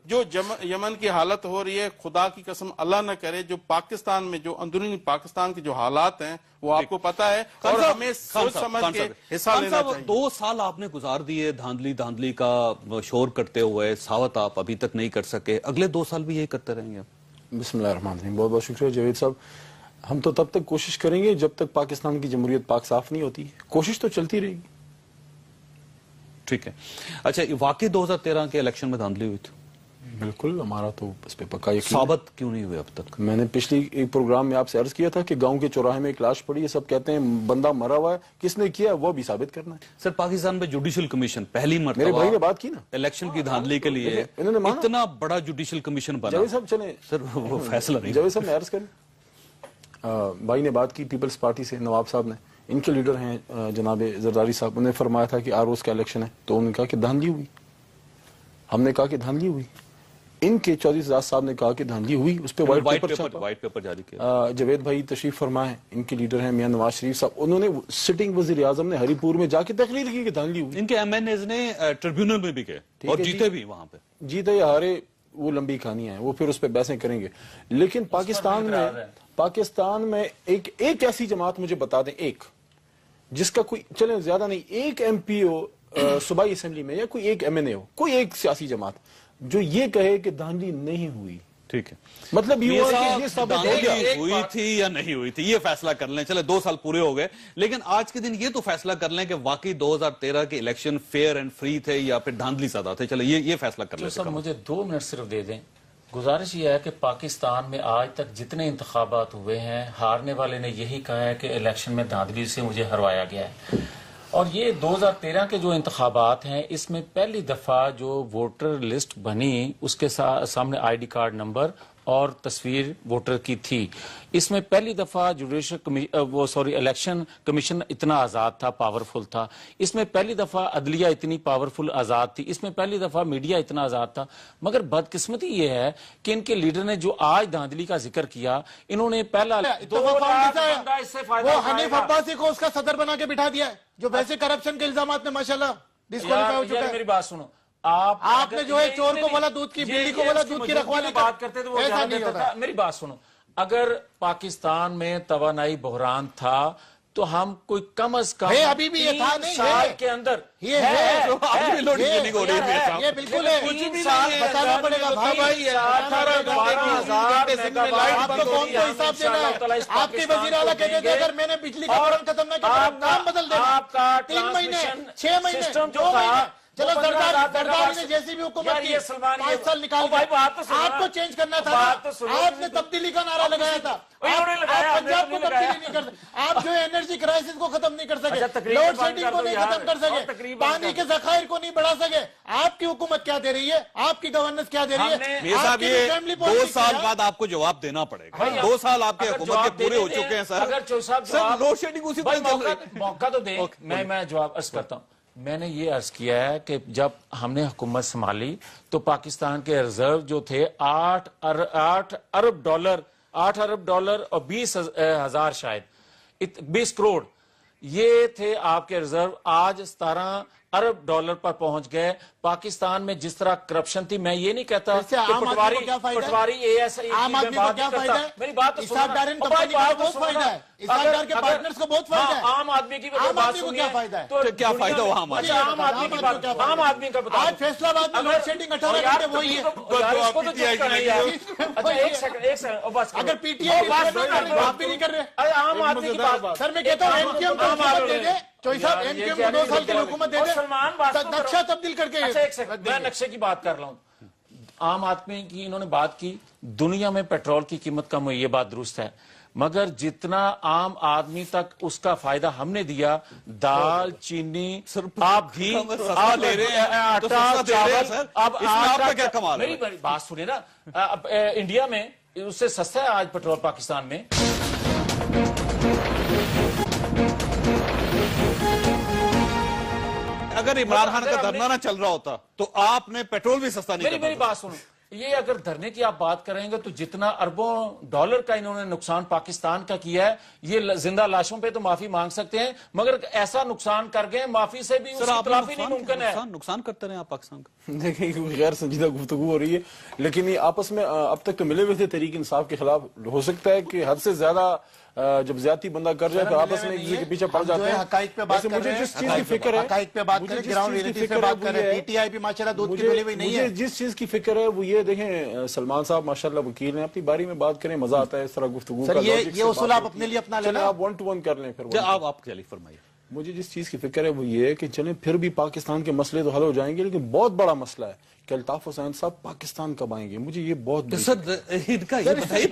जो यमन की हालत हो रही है, खुदा की कसम अल्लाह न करे, जो पाकिस्तान में जो अंदरूनी पाकिस्तान के जो हालात हैं वो आपको पता है और हमें सोच समझ के हिस्सा लेना चाहिए। 2 साल आपने गुजार दिए धांधली का शोर करते हुए, सावत आप अभी तक नहीं कर सके, अगले 2 साल भी यही करते रहेंगे? बिस्मिल्लाहिर्रहमानिर्रहीम। बहुत बहुत शुक्रिया जावेद साहब। हम तो तब तक कोशिश करेंगे जब तक पाकिस्तान की जमहूरियत पाक साफ नहीं होती। कोशिश तो चलती रहेगी। ठीक है। अच्छा, वाकई 2013 के इलेक्शन में धांधली हुई थी? बिल्कुल, हमारा तो इस पे पक्का यकीन है। साबित क्यों नहीं हुए अब तक? मैंने पिछली एक प्रोग्राम में आपसे अर्ज किया था कि गांव के चौराहे में एक लाश पड़ी है, सब कहते हैं बंदा मरा हुआ है, किसने किया वो भी साबित करना है। सर, पाकिस्तान में जुडिशल कमीशन पहली मेरे भाई ने मर्तबा बात की ना, इलेक्शन की धांधली के लिए इन्होंने माना। इतना बड़ा जुडिशल कमीशन बना। जावेद साहब चले, सर वो फैसला नहीं। जावेद साहब ने अर्ज करें, भाई ने बात की पीपल्स पार्टी से, नवाब साहब ने, इनके लीडर हैं जनाब जरदारी साहब, उन्होंने फरमाया था कि आरोज का इलेक्शन है, तो उन्होंने कहा कि धांधली हुई। हमने कहा कि धांधली हुई। इनके चौधरी एजाज साहब ने कहा कि धांधली हुई, उस पर व्हाइट पेपर जारी किया। जावेद भाई तशरीफ फरमाए, इनके लीडर हैं मियां नवाज शरीफ साहब, उन्होंने सिटिंग वजीर आजम ने हरिपुर में जाके तकरीर की कि धांधली हुई। इनके एमएनएज ने ट्रिब्यूनल में भी गए और जीते भी वहां पे। जीते या हारे वो लंबी कहानी है, वो फिर उस पर बहसें करेंगे। लेकिन पाकिस्तान में एक ऐसी जमात मुझे बता दें, एक जिसका कोई, चले ज्यादा नहीं, एक एमपी हो सूबाई असेंबली में, या कोई एक एमएनए हो, कोई एक सियासी जमात जो ये कहे कि धांधली नहीं हुई। ठीक है, मतलब ये हुई थी या नहीं हुई थी, ये फैसला कर लें। चले 2 साल पूरे हो गए, लेकिन आज के दिन ये तो फैसला कर लें कि वाकई 2013 के इलेक्शन फेयर एंड फ्री थे या फिर धांधली ज्यादा थे। चले ये फैसला कर लें। सर मुझे 2 मिनट सिर्फ दे दें। गुजारिश ये है कि पाकिस्तान में आज तक जितने इंतखाबात हुए हैं, हारने वाले ने यही कहा है कि इलेक्शन में धांधली से मुझे हरवाया गया है। और ये 2013 के जो इंतखाबात हैं, इसमें पहली दफा जो वोटर लिस्ट बनी, उसके सामने आईडी कार्ड नंबर और तस्वीर वोटर की थी। इसमें पहली दफा इलेक्शन कमीशन इतना आजाद था, पावरफुल था। इसमें पहली दफा अदलिया इतनी पावरफुल आजाद थी। इसमें पहली दफा मीडिया इतना आजाद था। मगर बदकिस्मती ये है कि इनके लीडर ने जो आज धांधली का जिक्र किया, इन्होंने पहला वो हनीफ अब्बासी को उसका सदर बना के बिठा दिया है, जो वैसे करप्शन के इल्जाम में माशाल्लाह डिस्क्वालीफाई हो चुका है। मेरी बात सुनो, आपने जो है चोर को बोला दूध की, बिल्ली को बोला दूध की रखवाली, बात करते थे वो ऐसा नहीं होता। मेरी बात सुनो, अगर पाकिस्तान में तवानाई बहरान था तो हम कोई कम अज कम अभी भी ये था नहीं साल के अंदर ये बिल्कुल है। कुछ साल बताना पड़ेगा भाई, 18 आपको कौन सा हिसाब देना है? आपके वजीर आला कहते थे अगर मैंने बिजली का बोर्ड खत्म न किया काम बदल देना। आपका 3 महीने 6 महीने 2 महीने, चलो सरदारी ने जैसी भी हुकूमत की 5 साल निकाल आपको चेंज करना था। आपने तब्दीली का नारा लगाया था, आप पंजाब को तब्दीली नहीं कर सकते। आप जो एनर्जी क्राइसिस को खत्म नहीं कर सके, लोड शेडिंग को नहीं खत्म कर सके, पानी के जखायर को नहीं बढ़ा सके। आपकी हुकूमत क्या दे रही है? आपकी गवर्नेंस क्या दे रही है? ये 2 साल बाद आपको जवाब देना पड़ेगा। 2 साल आपके हुकूमत के पूरे हो चुके हैं सर। अगर लोड शेडिंग उसी मौका तो दे, मैं जवाब अर्ज करता हूँ। मैंने ये अर्ज किया है कि जब हमने हुकूमत संभाली तो पाकिस्तान के रिजर्व जो थे 8 अरब डॉलर और 20,000 शायद 20 करोड़ ये थे आपके रिजर्व। आज 17 अरब डॉलर पर पहुंच गए। पाकिस्तान में जिस तरह करप्शन थी, मैं ये नहीं कहता कि पटवारी ASI मेरी बात तो बहुत फायदा है, के पार्टनर्स को बहुत फायदा है। आम आदमी की बात सुनिए, क्या फायदा है? तो क्या फायदा हुआ? आम आदमी का बता। आज फैसलाबाद में लोड शेडिंग 18 घंटे वही है। एक सेकंड बस, अगर पीटीआई बात भी नहीं कर रहे। आम आदमी की बात सर मैं कहता हूँ एमक्यूएम को हुकूमत दे दे, चौधरी साहब एमक्यूएम को 2 साल की हुकूमत दे दे, नक्शा तब्दील करके। एक सेकंड, मैं नक्शे की बात कर रहा हूँ। आम आदमी की इन्होंने बात की, दुनिया में पेट्रोल की कीमत कम हुई, ये बात दुरुस्त है, मगर जितना आम आदमी तक उसका फायदा हमने दिया, दाल चीनी आप भी ले रहे हैं, आटा चावल, अब आपका क्या कमाल है? मेरी बात सुनिए ना, इंडिया में उससे सस्ता है आज पेट्रोल पाकिस्तान में। अगर इमरान खान का धरना ना चल रहा होता तो आपने पेट्रोल भी सस्ता नहीं। मेरी बात सुनो, ये अगर धरने की आप बात करेंगे तो जितना अरबों डॉलर का इन्होंने नुकसान पाकिस्तान का किया है, ये जिंदा लाशों पे तो माफी मांग सकते हैं, मगर ऐसा नुकसान कर गए माफी से भी खिलाफी नहीं मुमकिन है। नुकसान करते रहे आप पाकिस्तान का। देखिए गैर संजीदा गुफ्तगू हो रही है, लेकिन ये आपस में अब तक मिले हुए थे तहरीक इंसाफ के खिलाफ। हो सकता है कि हद से ज्यादा जब ज्यादा बंदा कर जाए तो आपस में एक दूसरे के पीछे पड़ जाते हैं। हकाइक पे बात कर रहे हैं, जिस चीज की फिक्र है, हकाइक पे बात करें, ग्राउंड रियलिटी पे बात करें। पीटीआई भी माशाल्लाह दूध की मिली हुई नहीं है। जिस चीज की फिक्र है वो ये देखें, सलमान साहब माशाल्लाह वकील हैं, अपनी बारी में बात करें, मजा आता है इस तरह गुफ्तगू का। ये उसूल आप अपने लिए अपना लेना, आप 1 to 1 कर लें फिर। आप चलिए फरमाइए। مجھے جس چیز کی فکر ہے وہ یہ ہے کہ چلیں پھر بھی پاکستان کے مسئلے تو حل ہو جائیں گے، لیکن بہت بڑا مسئلہ ہے کہ الطاف حسین صاحب پاکستان کب آئیں گے. مجھے یہ بہت سر ان کا یہ بتائیے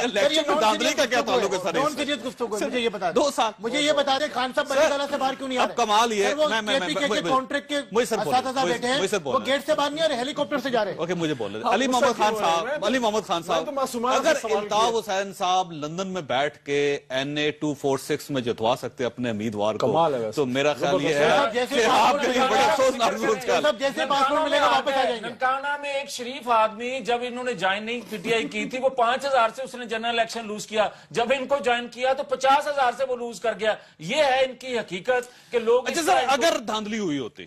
الیکشن میں دھاندلی کا کیا تعلق ہے سر؟ مجھے یہ بتا 2 سال مجھے یہ بتا دیں خان صاحب بڑی گلا سے باہر کیوں نہیں آ رہے؟ اب کمال یہ کانٹریکٹ کے اساتذہ بیٹھے ہیں وہ گیٹ سے باہر نہیں آ رہے، ہیلی کاپٹر سے جا رہے ہیں. اوکے مجھے بول رہے علی محمد خان صاحب اگر الطاف حسین صاحب لندن میں بیٹھ کے NA-246 میں جتوا سکتے اپنے امیدوار کو تو میرا خیال یہ ہے کہ آپ کے لیے بڑا افسوسناک جیسے پاسپورٹ ملے گا واپس آ جائیں گے. ننکانہ میں ایک شریف آدمی جب انہوں نے جوائننگ پی ٹی آئی کی تھی وہ 5,000 سے اس نے جنرل الیکشن لوز کیا، جب ان کو جوائن کیا تو 50,000 سے وہ لوز کر گیا. یہ ہے ان کی حقیقت کہ لوگ اچھا سر اگر دھاندلی ہوئی ہوتی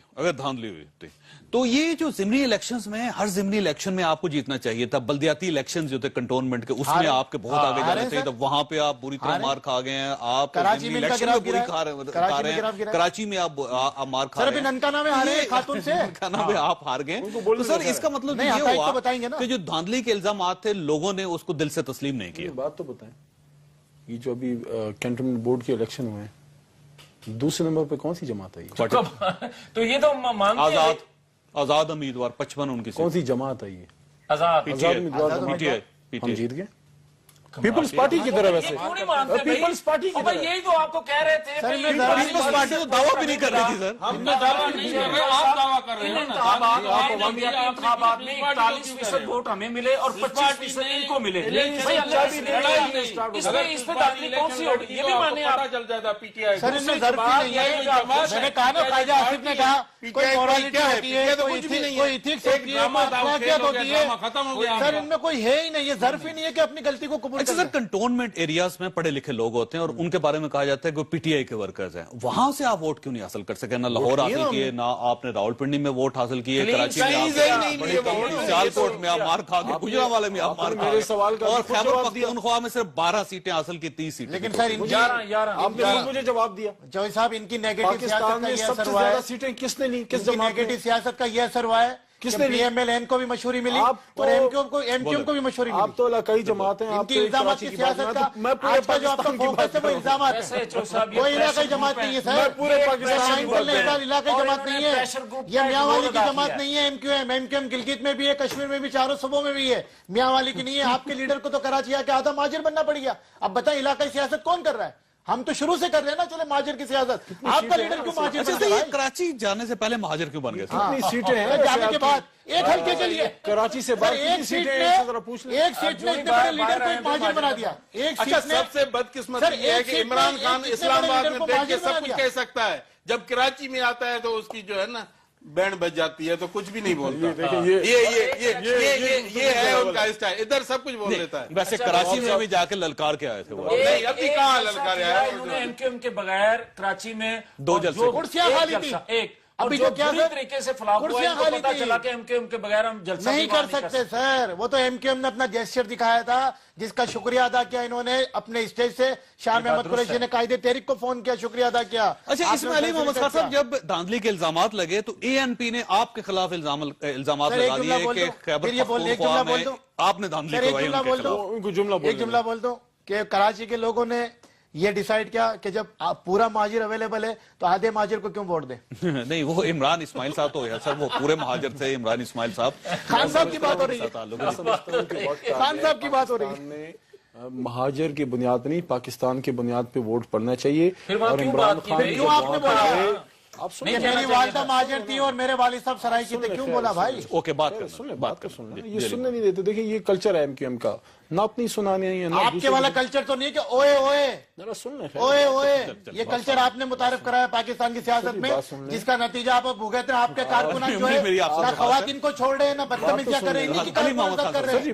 تو یہ جو ضمنی الیکشنز میں ہر ضمنی الیکشن میں آپ کو جیتنا چاہیے تھا. بلدیاتی الیکشنز جو تھے کنٹونمنٹ کے اس میں آپ کے بہت آگے جانا چاہیے تھا، وہاں پہ آپ بری طرح مار کھا گئے ہیں. آپ ضمنی الیکشن میں بری کھا رہے ہیں، کراچی میں آپ مار کھا رہے ہیں، ننکانہ میں ہارے خاتون سے ننکانہ میں آپ ہار گئے. تو سر اس کا مطلب یہ ہوا کہ جو دھاندلی کے الزامات تھے لوگوں نے اس کو دل سے تسلیم نہیں کیا. بات تو بتائیں، یہ جو ابھی کینٹونمنٹ بورڈ کے الیکشن ہوئے ہیں دوسرے نمبر پہ کون سی جماعت ہے؟ تو یہ تو مانتے ہیں آزاد امیدوار 55 ان کی کون سی جماعت ہے یہ؟ آزاد ہم جیت گئے پیپلز پارٹی کی طرف سے. کیوں نہیں مانتے پیپلز پارٹی کی طرف یہی تو آپ کو کہہ رہے تھے پیپلز پارٹی تو دعویٰ بھی نہیں کر رہی تھی سر. ہم دعویٰ نہیں کر رہے، آپ دعویٰ کر رہے ہیں. انتخابات میں 41% ووٹ ہمیں ملے اور 25% ان کو ملے. اس پہ دھاندلی کون سی ہوگی یہ بھی مانے آپ. سر ان میں ظرف ہی نہیں ہے. میں نے کہا نا خواجہ آصف نے کہا کوئی مورالٹی ہوتی ہے، کوئی ایتھکس ہوتی ہے، کوئی اخلاقیات ہوتی ہے. سر ان میں کوئی ہے ہی نہیں، یہ ظرف ہی نہیں ہے کہ اپنی غلطی کو قبول. اچھا سر کنٹونمنٹ ایریاز میں پڑھے لکھے لوگ ہوتے ہیں اور ان کے بارے میں کہا جاتا ہے کہ پی ٹی آئی کے ورکرز ہیں، وہاں سے آپ ووٹ کیوں نہیں حاصل کر سکے؟ نہ لاہور حاصل کیے، نہ آپ نے راولپنڈی میں ووٹ حاصل کیے، کراچی میں سیالکوٹ میں آپ مار کھا کے، گجرانوالے میں آپ مار کھا کے، اور خیبر پختونخوا میں صرف 12 سیٹیں حاصل کی 30 سیٹیں. لیکن سر آپ نے مجھے جواب دیا جوئی صاحب ان کی نیگیٹو سیاست کا یہ سب سے اثر ہوا ہے. زیادہ سیٹیں کس نے لی؟ کس جماعت نے؟ نیگیٹو سیاست کا یہ اثر ہوا ہے کس نے پی ایم ایل این کو بھی مشہوری ملی اور ایم کیو کو بھی مشہوری ملی. آپ تو علاقائی جماعت ہیں، ان آپ کی الزامات کی سیاست کا آج کا جو آپ کا فوکس ہے وہ الزامات ہے. کوئی علاقائی جماعت نہیں ہے سر، پورے پاکستان علاقائی جماعت نہیں ہے، یہ میاں والی کی جماعت نہیں ہے. ایم کیو ایم گلگت میں بھی ہے، کشمیر میں بھی، چاروں صوبوں میں بھی ہے، میاں والی کی نہیں ہے. آپ کے لیڈر کو تو کراچی آ کے آدھا مہاجر بننا پڑ گیا. اب بتائیں علاقائی سیاست کون کر رہا ہے؟ ہم تو شروع سے کر رہے ہیں نا چلے مہاجر کی سیاست. آپ کا لیڈر کیوں مہاجر اچھا بن یہ گیا؟ کراچی جانے سے پہلے مہاجر کیوں بن گئے تھے؟ کتنی سیٹیں ہیں جانے کے بعد ایک حلقے کے لیے کراچی سے باہر کتنی سیٹیں ہیں ذرا پوچھ لیں. ایک سیٹ نے اتنے بڑے لیڈر کو ایک مہاجر بنا دیا. ایک اچھا سیٹ نے سب سے بدقسمت یہ ہے کہ عمران خان اسلام آباد میں بیٹھ کے سب کچھ کہہ سکتا ہے، جب کراچی میں آتا ہے تو اس کی جو ہے نا بینڈ بج جاتی ہے تو کچھ بھی نہیں بولتا. یہ ہے ان کا اسٹائل، ادھر سب کچھ بول دیتا ہے. ویسے کراچی میں بھی جا کے للکار کے آئے تھے وہ. نہیں ابھی کہاں للکارے آئے. انہوں نے ایم کیو ایم کے بغیر کراچی میں 2 جلسے کرسیاں خالی تھی. ایک ابھی جو جو کیا پوری طریقے سے فلاپ ہوا ہے ان کو پتا چلا کہ ایم کیو ایم کے بغیر ہم جلسہ نہیں کر سکتے سر. وہ تو ایم کیو ایم نے اپنا جیسچر دکھایا تھا جس کا شکریہ ادا کیا انہوں نے اپنے اسٹیج سے. شاہ محمد قریشی نے قائد تحریک کو فون کیا، شکریہ ادا کیا. اچھا اس میں علی محمد خان صاحب جب دھاندلی کے الزامات لگے تو اے این پی نے آپ کے خلاف الزامات لگا دیے کہ خیبر پختونخوا میں آپ نے دھاندلی کروائی ان کے خلاف. ایک جملہ بول دو کہ کراچی کے لوگوں نے یہ ڈیسائیڈ کیا کہ جب پورا مہاجر اویلیبل ہے تو آدھے مہاجر کو کیوں ووٹ دیں؟ نہیں وہ عمران اسماعیل صاحب تو ہے سر، وہ پورے مہاجر تھے عمران اسماعیل صاحب. خان صاحب کی بات ہو رہی ہے، خان صاحب کی بات ہو رہی ہے. مہاجر کی بنیاد نہیں پاکستان کی بنیاد پہ ووٹ پڑنا چاہیے. اور عمران خان کیوں آپ نے بولا میری والدہ مہاجر تھی اور میرے والد صاحب سرائی کی تھے، کیوں بولا بھائی؟ اوکے بات کر یہ سننے نہیں دیتے. دیکھیں یہ کلچر ہے ایم کیو ایم کا، نہ اپنی سنانے ہیں. آپ کے والا کلچر تو نہیں ہے کہ اوئے اوئے سن لیں اوئے اوئے، یہ کلچر آپ نے متعارف کرایا پاکستان کی سیاست میں جس کا نتیجہ آپ بھوگتے ہیں. آپ کے کارکنان جو ہے نہ خواتین کو چھوڑ رہے ہیں نہ بدتمیزیاں کر رہے ہیں، انہی کی کارکنان کر رہے ہیں.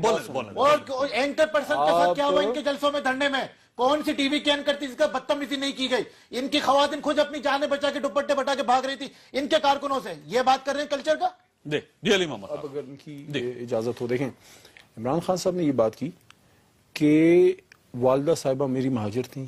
اور اینکر پرسن کے ساتھ کیا ہوا ان کے جلسوں میں دھرنے میں؟ کون سی ٹی وی کی اینکر تھی جس کا بدتمیزی نہیں کی گئی؟ ان کی خواتین خود اپنی جانیں بچا کے دوپٹے بٹا کے بھاگ رہی تھی ان کے کارکنوں سے. یہ بات کر رہے ہیں کلچر کا. جی علی محمد اب اگر ان کی اجازت ہو، دیکھیں عمران خان صاحب نے یہ بات کی کہ والدہ صاحبہ میری مہاجر تھیں.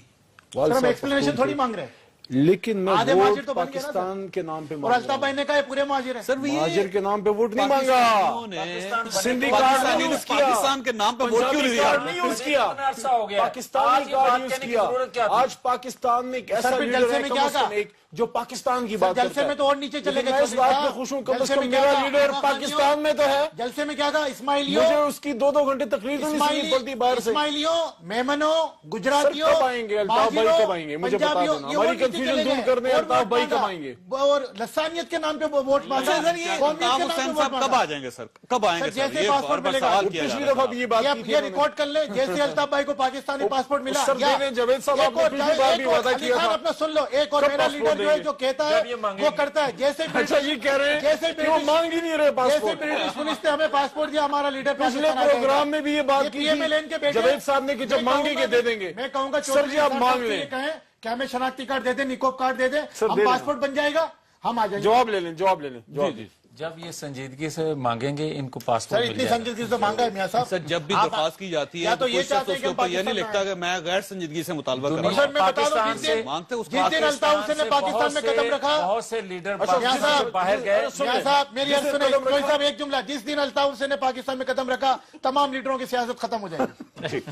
سر ہم ایکسپلینیشن تھوڑی مانگ رہے ہیں. लेकिन मैं आधे वोट महाजिर तो बन गए ना पाकिस्तान के नाम पे और मांग अल्ताफ भाई ने कहा ये पूरे महाजिर है। सर महाजिर के नाम पे वोट नहीं मांगा, सिंधी कार्ड नहीं यूज किया, पाकिस्तान के नाम पे वोट क्यों नहीं दिया? कार्ड नहीं यूज किया, पाकिस्तानी कार्ड यूज किया। आज पाकिस्तान में एक ऐसा फिर लीडर जलसे है में कम क्या से कम कहा? एक जो पाकिस्तान की बात जलसे करता में तो और नीचे चले लेकिन गए। मैं इस बात पे खुश हूँ, कम से कम मेरा लीडर पाकिस्तान में तो है। जलसे में क्या था? इस्माइलियो, मुझे उसकी 2-2 घंटे तकरीर तो नहीं सुननी पड़ती बाहर से। इस्माइलियो, मेमनो, गुजरातियों, कब आएंगे अल्ताफ भाई, कब आएंगे मुझे बता देना, हमारी कंफ्यूजन दूर करने अल्ताफ भाई कब आएंगे? और लसानियत के नाम पे वोट मांगा। सर ये अल्ताफ हुसैन साहब कब आ जाएंगे सर? कब आएंगे सर? जैसे ये पासपोर्ट बार-बार मिलेगा, सवाल किया जा पिछली रहा दफा है। भी ये बात की थी ये रिकॉर्ड कर ले, जैसे अल्ताफ भाई को पाकिस्तानी पासपोर्ट मिला। सर देने जावेद साहब आपने पिछली बार भी वादा किया था। अपना सुन लो, एक और कब मेरा पासपोर्ट लीडर जो है देंगे? जो कहता है वो करता है। जैसे अच्छा ये कह रहे हैं जैसे कि वो मांग ही नहीं रहे जैसे पासपोर्ट। ब्रिटिश पुलिस ने हमें पासपोर्ट दिया, हमारा लीडर पिछले प्रोग्राम में भी ये बात की थी जावेद साहब ने कि जब मांगेंगे दे देंगे। मैं कहूंगा सर जी आप मांग लें, कहें क्या हमें शनाख्ती कार्ड दे दे, निकोब कार्ड दे दे, सर, हम दे दें। पासपोर्ट बन जाएगा, हम आ जाएंगे। जवाब ले लें, जवाब ले लें, जवाब दीजिए। जब ये संजीदगी से मांगेंगे इनको सर पासपोर्ट मिल इतनी जाएगा। संजीदगी से मांगा है मियां साहब। सर जब भी आप- दरख्वास्त की जाती या है तो ये कुछ चाहते हैं उसके कि ऊपर ये नहीं पाकिस्तान लिखता कि मैं गैर संजीदगी से मुतालबा कर रहा सर हूं। मैं बता दूं, पाकिस्तान जिस से दिन- मांगते हैं, जिस दिन अल्ताफ हुसैन ने पाकिस्तान में कदम रखा, बहुत से लीडर अच्छा, पाकिस्तान मियां से बाहर गए। मियां साहब मेरी जिस दिन सुने, कदम कोई रखा- साहब एक जुमला, जिस दिन अल्ताफ हुसैन ने पाकिस्तान में कदम रखा तमाम लीडरों की सियासत खत्म हो जाएगी।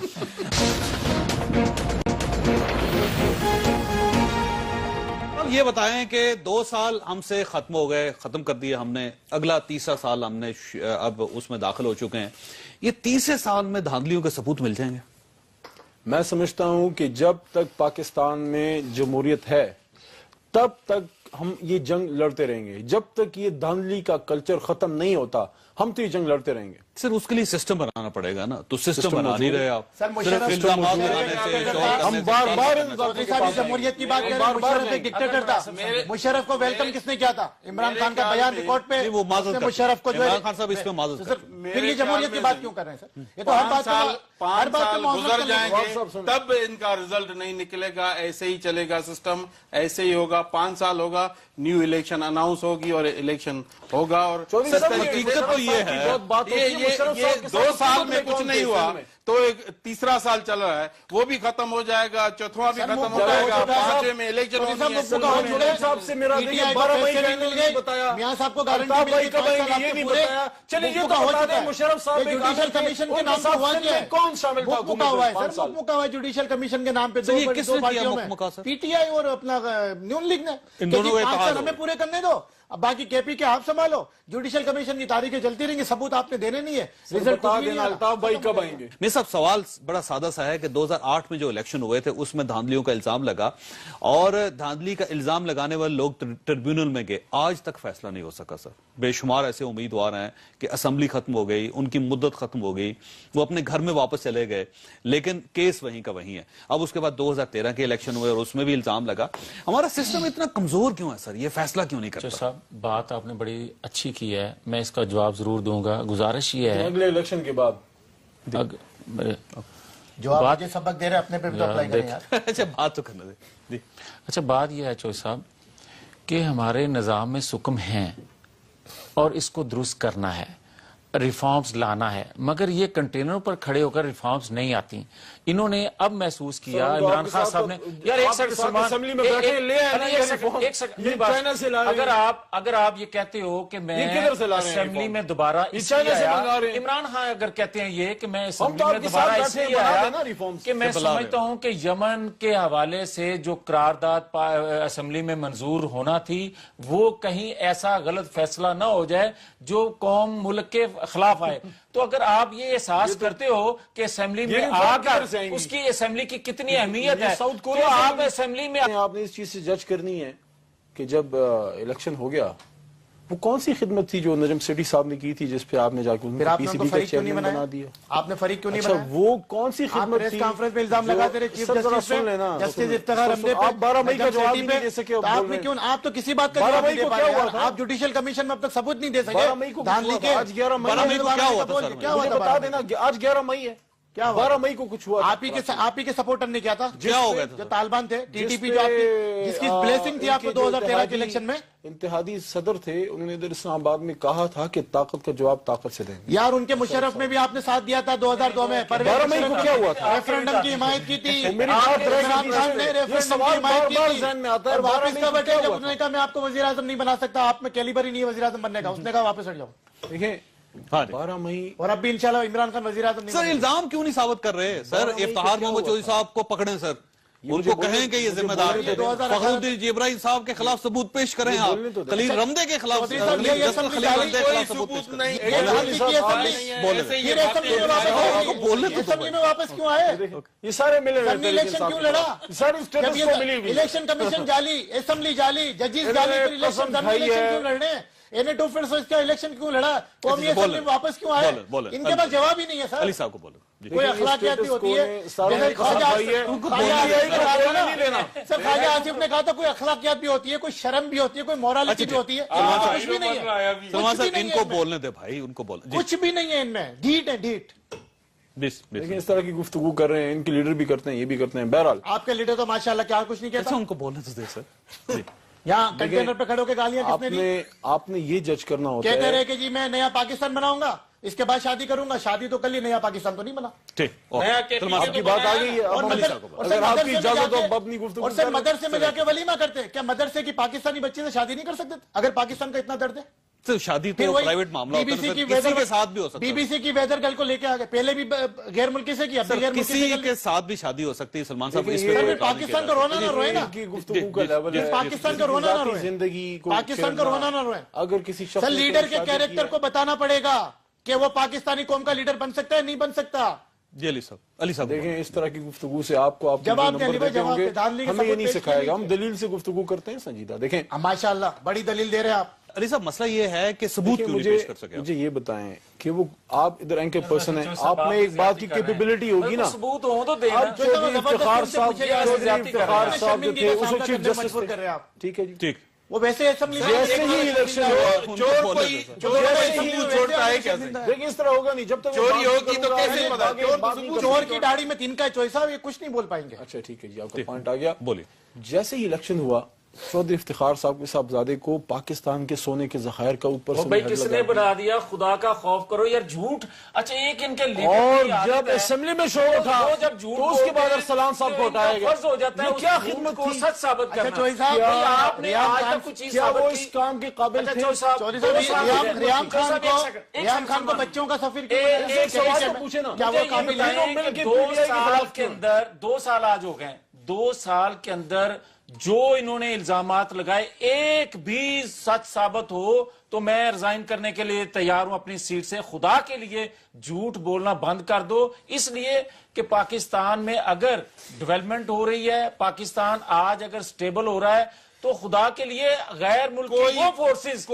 अब ये बताएं कि 2 साल हमसे खत्म हो गए, खत्म कर दिए हमने, अगला तीसरा साल हमने अब उसमें दाखिल हो चुके हैं। ये तीसरे साल में धांधलियों के सबूत मिल जाएंगे? मैं समझता हूं कि जब तक पाकिस्तान में जमहूरियत है तब तक हम ये जंग लड़ते रहेंगे। जब तक ये धांधली का कल्चर खत्म नहीं होता हम तो ये जंग लड़ते रहेंगे। सर उसके लिए सिस्टम बनाना पड़ेगा ना, तो सिस्टम सिस्टम बना नहीं रहे आप। सर, मुशर्रफ सिर्फ सिस्टम इल्जामात मौजूद लगाने से, है। शोर हम करने से बार-बार बात इन करने चौधरी साहब इस जमहूरियत की बात करें, मुशर्रफ एक डिक्टेटर था। मुशर्रफ को वेलकम किसने किया था? इमरान खान का बयान रिकॉर्ड पे नहीं, वो माजरत उसने करते मुशर्रफ को जो है इमरान खान साहब इस पे माजरत सर करते फिर ये जमहूरियत की बात क्यों कर रहे हैं सर? ये तो हर बात हर 5 बात साल पे मोहब्बत गुजर करने की बात। जाएंगे तब इनका रिजल्ट नहीं निकलेगा, ऐसे ही चलेगा सिस्टम, ऐसे ही होगा। 5 साल होगा, न्यू इलेक्शन अनाउंस होगी और इलेक्शन होगा। और चौधरी साहब, हकीकत तो ये है, बहुत बात होती है, मुशर्रफ ये साहब के 2 साथ साल हुकूमत में कुछ कौन नहीं थी हुआ इस में? तो एक तीसरा साल चल रहा है, वो भी खत्म हो जाएगा, चौथा भी सर, खत्म हो मुफ्त जाएगा, का 5वें में इलेक्शन चौधरी होनी साहब, है। मुफ्त का हो जुड़े साहब से मेरा देखिए PTI 12 मई पैसे का नहीं मिल नहीं गए, बताया। मियां साहब को गारंटी अल्ताफ मिल भाई गई, कब 5 साल आएंगे ये आपके नहीं पूरे। बताया। चलिए ये बुक तो हो बता चुका दें है। मुशर्रफ साहब ये एक जुडिशियल आदमी थे, कमीशन के उनके नाम पे साथ हुआ क्या है? कौन शामिल था? बुक मुका हुआ है हुकूमत सर, में बुक मुका हुआ है जुडिशियल कमीशन के नाम पे। तो ये दो किसने किया पार्टियों मुक में, मुका सर? पीटीआई और अपना न्यून लीग ने। इन दोनों क्योंकि का 5 इत्तेहाद साल हो। हमें पूरे करने दो, अब बाकी केपी के आप संभालो। जुडिशियल कमीशन की तारीखें चलती रहेंगी, सबूत आपने देने नहीं है, रिजल्ट बता कुछ भी नहीं देना आना। अल्ताफ भाई कब आएंगे? मेरे साहब सवाल बड़ा सादा सा है कि 2008 में जो इलेक्शन हुए थे उसमें धांधलियों का इल्जाम लगा और धांधली का इल्जाम लगाने वाले लोग ट्रिब्यूनल में गए, आज तक फैसला नहीं हो सका सर। बेशुमार ऐसे उम्मीदवार हैं कि असेंबली खत्म हो गई, उनकी मुद्दत खत्म हो गई, वो अपने घर में वापस चले गए, लेकिन केस वहीं का वहीं है। अब उसके बाद 2013 के इलेक्शन हुए और उसमें भी इल्जाम लगा। हमारा सिस्टम इतना कमजोर क्यों है सर? ये फैसला क्यों नहीं करता? साहब बात आपने बड़ी अच्छी की है, मैं इसका जवाब जरूर दूंगा। गुजारिश ये है अगले इलेक्शन के बाद जो आप मुझे सबक दे रहे हैं अपने पे भी तो अप्लाई करें यार। अच्छा बात तो करने दे। अच्छा बात यह है चौधरी साहब कि हमारे निज़ाम में सुकम हैं और इसको दुरुस्त करना है, रिफॉर्म्स लाना है, मगर ये कंटेनरों पर खड़े होकर रिफॉर्म्स नहीं आती। इन्होंने अब महसूस किया, सर, इमरान आपके खान साथ साहब ने तो- यार एक आपके सेकंड साथ सलमान, असेंबली में बैठे ले आए ना ये रिफॉर्म। एक सेकंड ये चाइना से ला रहे हैं। अगर आप ये कहते हो कि मैं ये किधर से ला रहे हैं असेंबली रिफॉर्म? में दोबारा ये इसलिए चाइना से आया, मंगा रहे हैं। इमरान खान अगर कहते हैं ये कि मैं हम असेंबली तो में आपके दोबारा साथ इसलिए बैठे बना आया देना रिफॉर्म्स कि मैं से बुला रहे समझता हूं कि यमन के हवाले से जो करारदाद असेंबली में मंजूर होना थी वो कहीं ऐसा गलत फैसला ना हो जाए जो कौम मुल्क के खिलाफ आए। तो अगर आप ये एहसास करते हो कि असेंबली में आकर उसकी असेंबली की कितनी अहमियत है, साउथ तो कोरिया आप असेंबली में आपने इस चीज से जज करनी है कि जब इलेक्शन हो गया वो कौन सी खिदमत थी जो नजम सेठी साहब ने की थी जिस पे आपने जाकर फिर आपने उनको PCB का फरीक क्यों नहीं चेयरमैन बना बनाया? दिया? आपने फरीक क्यों नहीं अच्छा बनाया? वो कौन सी आप खिदमत प्रेस थी कॉन्फ्रेंस में इल्जाम जो- लगाते रहे चीफ सर, जरा जस्टिस सुन लेना, पे, जस्टिस सुन- इफ्तिखार हमदे पे, आप 12 मई का नजम जवाब सेठी ही नहीं पे, दे सके, तो अब बोल आपने रहे क्यों, आप तो किसी बात का 12 जवाब मई नहीं दे को पा क्या रहे हुआ यार। था? आप जुडिशियल कमीशन में अब तक सबूत नहीं दे 12 सके मई को धांधली के। आज 11 मई 12 मई को क्या हुआ था बोल, सर? क्या हुआ मुझे था बता 12 मई? देना आज 11 मई है, क्या हुआ? 12 मई को कुछ हुआ था। आप ही के सपोर्टर ने किया था, क्या हो गया था? जो तालिबान थे, टीटीपी, जो आपकी जिसकी ब्लेसिंग थी आपको 2013 के इलेक्शन में। इत्तेहादी सदर थे, उन्होंने इधर इस्लामाबाद में कहा था कि ताकत का जवाब ताकत से देंगे। यार उनके मुशर्रफ में भी आपने साथ दिया था 2002 में। 12 मई को क्या हुआ था? रेफरेंडम की हिमायत की थी। मेरी बात इमरान खान ने रेफरेंडम की हिमायत की बार थी। ज़हन में आता है, और 12 वापस मई का को बटे क्या जब हुआ उसने कहा मैं आपको वजीर आजम नहीं बना सकता, आप में कैलिबर ही नहीं है वजीर आजम बनने का, उसने कहा वापस हट जाओ। देखें, हाँ जी। 12 मई और अब भी इंशाल्लाह इमरान खान वजीर आजम नहीं सर बनेगा। इल्जाम क्यों नहीं साबित कर रहे सर? इफ्तिखार मोहम्मद चौधरी साहब को पकड़ें सर, उनको कहें कि ये जिम्मेदार है। फखरुद्दीन जिब्राइल साहब के खिलाफ सबूत पेश करें आप, खलील रमदे के खिलाफ, चौधरी साहब, ये जस्टिस सब खलील रमदे के खिलाफ सबूत पेश करें। ये झांसी की असेंबली, फिर असेंबली में वापस आपको बोलने तो असेंबली में वापस क्यों आए? ये सारे मिले हुए सन्नी इलेक्शन क्यों लड़ा? सारी स्टेटस जब को मिली ये हुई। इलेक्शन कमीशन जाली, असेंबली जाली, जजेस जाली, फिर इलेक्शन कसम सन्नी खाई इलेक्शन है। क्यों लड़ने? इन्हें टू फिर इसका इलेक्शन क्यों लड़ा? कौमी असेंबली में वापस क्यों आए? बोले। इनके पास जवाब ही नहीं है सर। अली साहब को बोलो जी। कोई अखलाकियात भी होती है, जैसे ख्वाजा सर ख्वाजा आसिफ ने कहा था कोई अखलाकियात भी होती है, कोई शर्म भी होती है, कोई मोरालिटी भी होती है। इनमें तो कुछ भी नहीं है, सलमान कुछ भी साहब नहीं है इनको इनमें। बोलने दे भाई, उनको बोल जी। कुछ भी नहीं है इनमें, ढीठ है ढीठ। लेकिन इस तरह की गुफ्तगू कर रहे हैं, इनके लीडर भी करते हैं, ये भी करते हैं। बहरहाल आपके लीडर तो माशाल्लाह क्या कुछ नहीं अच्छा कहता। उनको बोलने तो दे सर जी। यहाँ कंटेनर पे खड़े होकर गालियां किसने दी? आपने ये जज करना होता कहते है। रहे कि जी मैं नया पाकिस्तान बनाऊंगा, इसके बाद शादी करूंगा। शादी तो कल ही, नया पाकिस्तान तो नहीं बना। ठीक, सलमान साहब की बात आ गई है। और अब मदर- हम- और अगर सर आपकी मदरसे में इजाजत हो जाके- अब अपनी गुफ्तगू और सर करें। मदरसे में जाके वलीमा करते हैं क्या? मदरसे की पाकिस्तानी बच्ची से शादी नहीं कर सकते अगर पाकिस्तान का इतना दर्द है? तो शादी फिर तो वही प्राइवेट मामला होता है, BBC सर, की किसी वेदर के साथ भी हो सकता है। BBC की वेदर गर्ल को लेके आ गए। पहले भी गैर मुल्की से की, अब भी सर गैर मुल्की से किसी कर के साथ भी शादी हो सकती है सलमान साहब, इस देखिए, पे सर, कोई फिर एतराज नहीं पाकिस्तान किया का जा रोना ना रोए ना। की गुफ्तगू का लेवल फिर है। पाकिस्तान का रोना ना रोए। जिंदगी को पाकिस्तान का रोना ना रोए। अगर किसी शख्स सर ने लीडर कोई के शादी कैरेक्टर की को बताना पड़ेगा कि वो पाकिस्तानी कौम का लीडर बन सकता है, नहीं बन सकता। जी। अली साहब देखें, इस तरह की गुफ्तगू से आपको आप जवाब दे, अली भाई, जवाब दे, धांधली के हमें ये सबूत नहीं पेश सिखाएगा। कीजिए। हम दलील से गुफ्तगू करते हैं संजीदा। देखें माशाल्लाह बड़ी दलील दे रहे हैं आप। अली साहब मसला ये है कि सबूत देखिए, क्यों नहीं पेश कर सके आप? मुझे ये बताएं कि वो आप इधर एंकर पर्सन है, आप में एक बात की कैपेबिलिटी होगी ना। सबूत हो तो देना। अब चौधरी इफ्तिखार साहब जो थे उस वक्त चीफ जस्टिस मजबूर कर रहे हैं आप। ठीक है जी। ठीक, वो वैसे असेंबली में जैसे ही इलेक्शन उनको चोर बोलने कोई दो सर। चोर कोई मुंह छोड़ता है कैसे? देखिए, इस तरह होगा नहीं जब तक चोरी होगी तो कैसे पता? चोर की दाढ़ी में तिनका चोई साहब, ये कुछ नहीं बोल पाएंगे। अच्छा ठीक है जी, आपका पॉइंट आ गया। बोलिए। जैसे ही इलेक्शन हुआ, चौधरी इफ्तिखार साहब के साहबजादे को पाकिस्तान के सोने के जखायर का ऊपर से भाई महल किसने लगा बना दिया? खुदा का खौफ करो यार, झूठ। अच्छा एक इनके लीडर और की आदत जब है, असेंबली में शोर उठा वो जब झूठ तो उसके बाद बोलते हैं, अरसलान साहब को तो इनका हटाया गया। फर्ज हो जाता है ये उस क्या झूठ खिदमत को थी? सच साबित अच्छा करना। चौधरी साहब, भाई, आपने रियाम आज खान- तक कुछ चीज क्या वो साबित इस की? काम के काबिल अच्छा, थे? चौधरी साहब, चौधरी दो साल साहब, हो गए। रियाम खान चौधरी साहब, को एक रियाम खान को सेकंड, बच्चों का सफीर एक क्यों सवाल बनाया? तो पूछे ना। क्या वो मुझे ये काबिल है? बताएं कि मिलके 2 PTI के साल खिलाफ के क्यों? अंदर 2 साल आज हो गए, 2 साल के अंदर जो इन्होंने इल्जामात लगाए एक भी सच साबित हो तो मैं रिजाइन करने के लिए तैयार हूं अपनी सीट से। खुदा के लिए झूठ बोलना बंद कर दो, इसलिए कि पाकिस्तान में अगर डेवलपमेंट हो रही है, पाकिस्तान आज अगर स्टेबल हो रहा है, तो खुदा के लिए गैर मुल्की वो फोर्सेस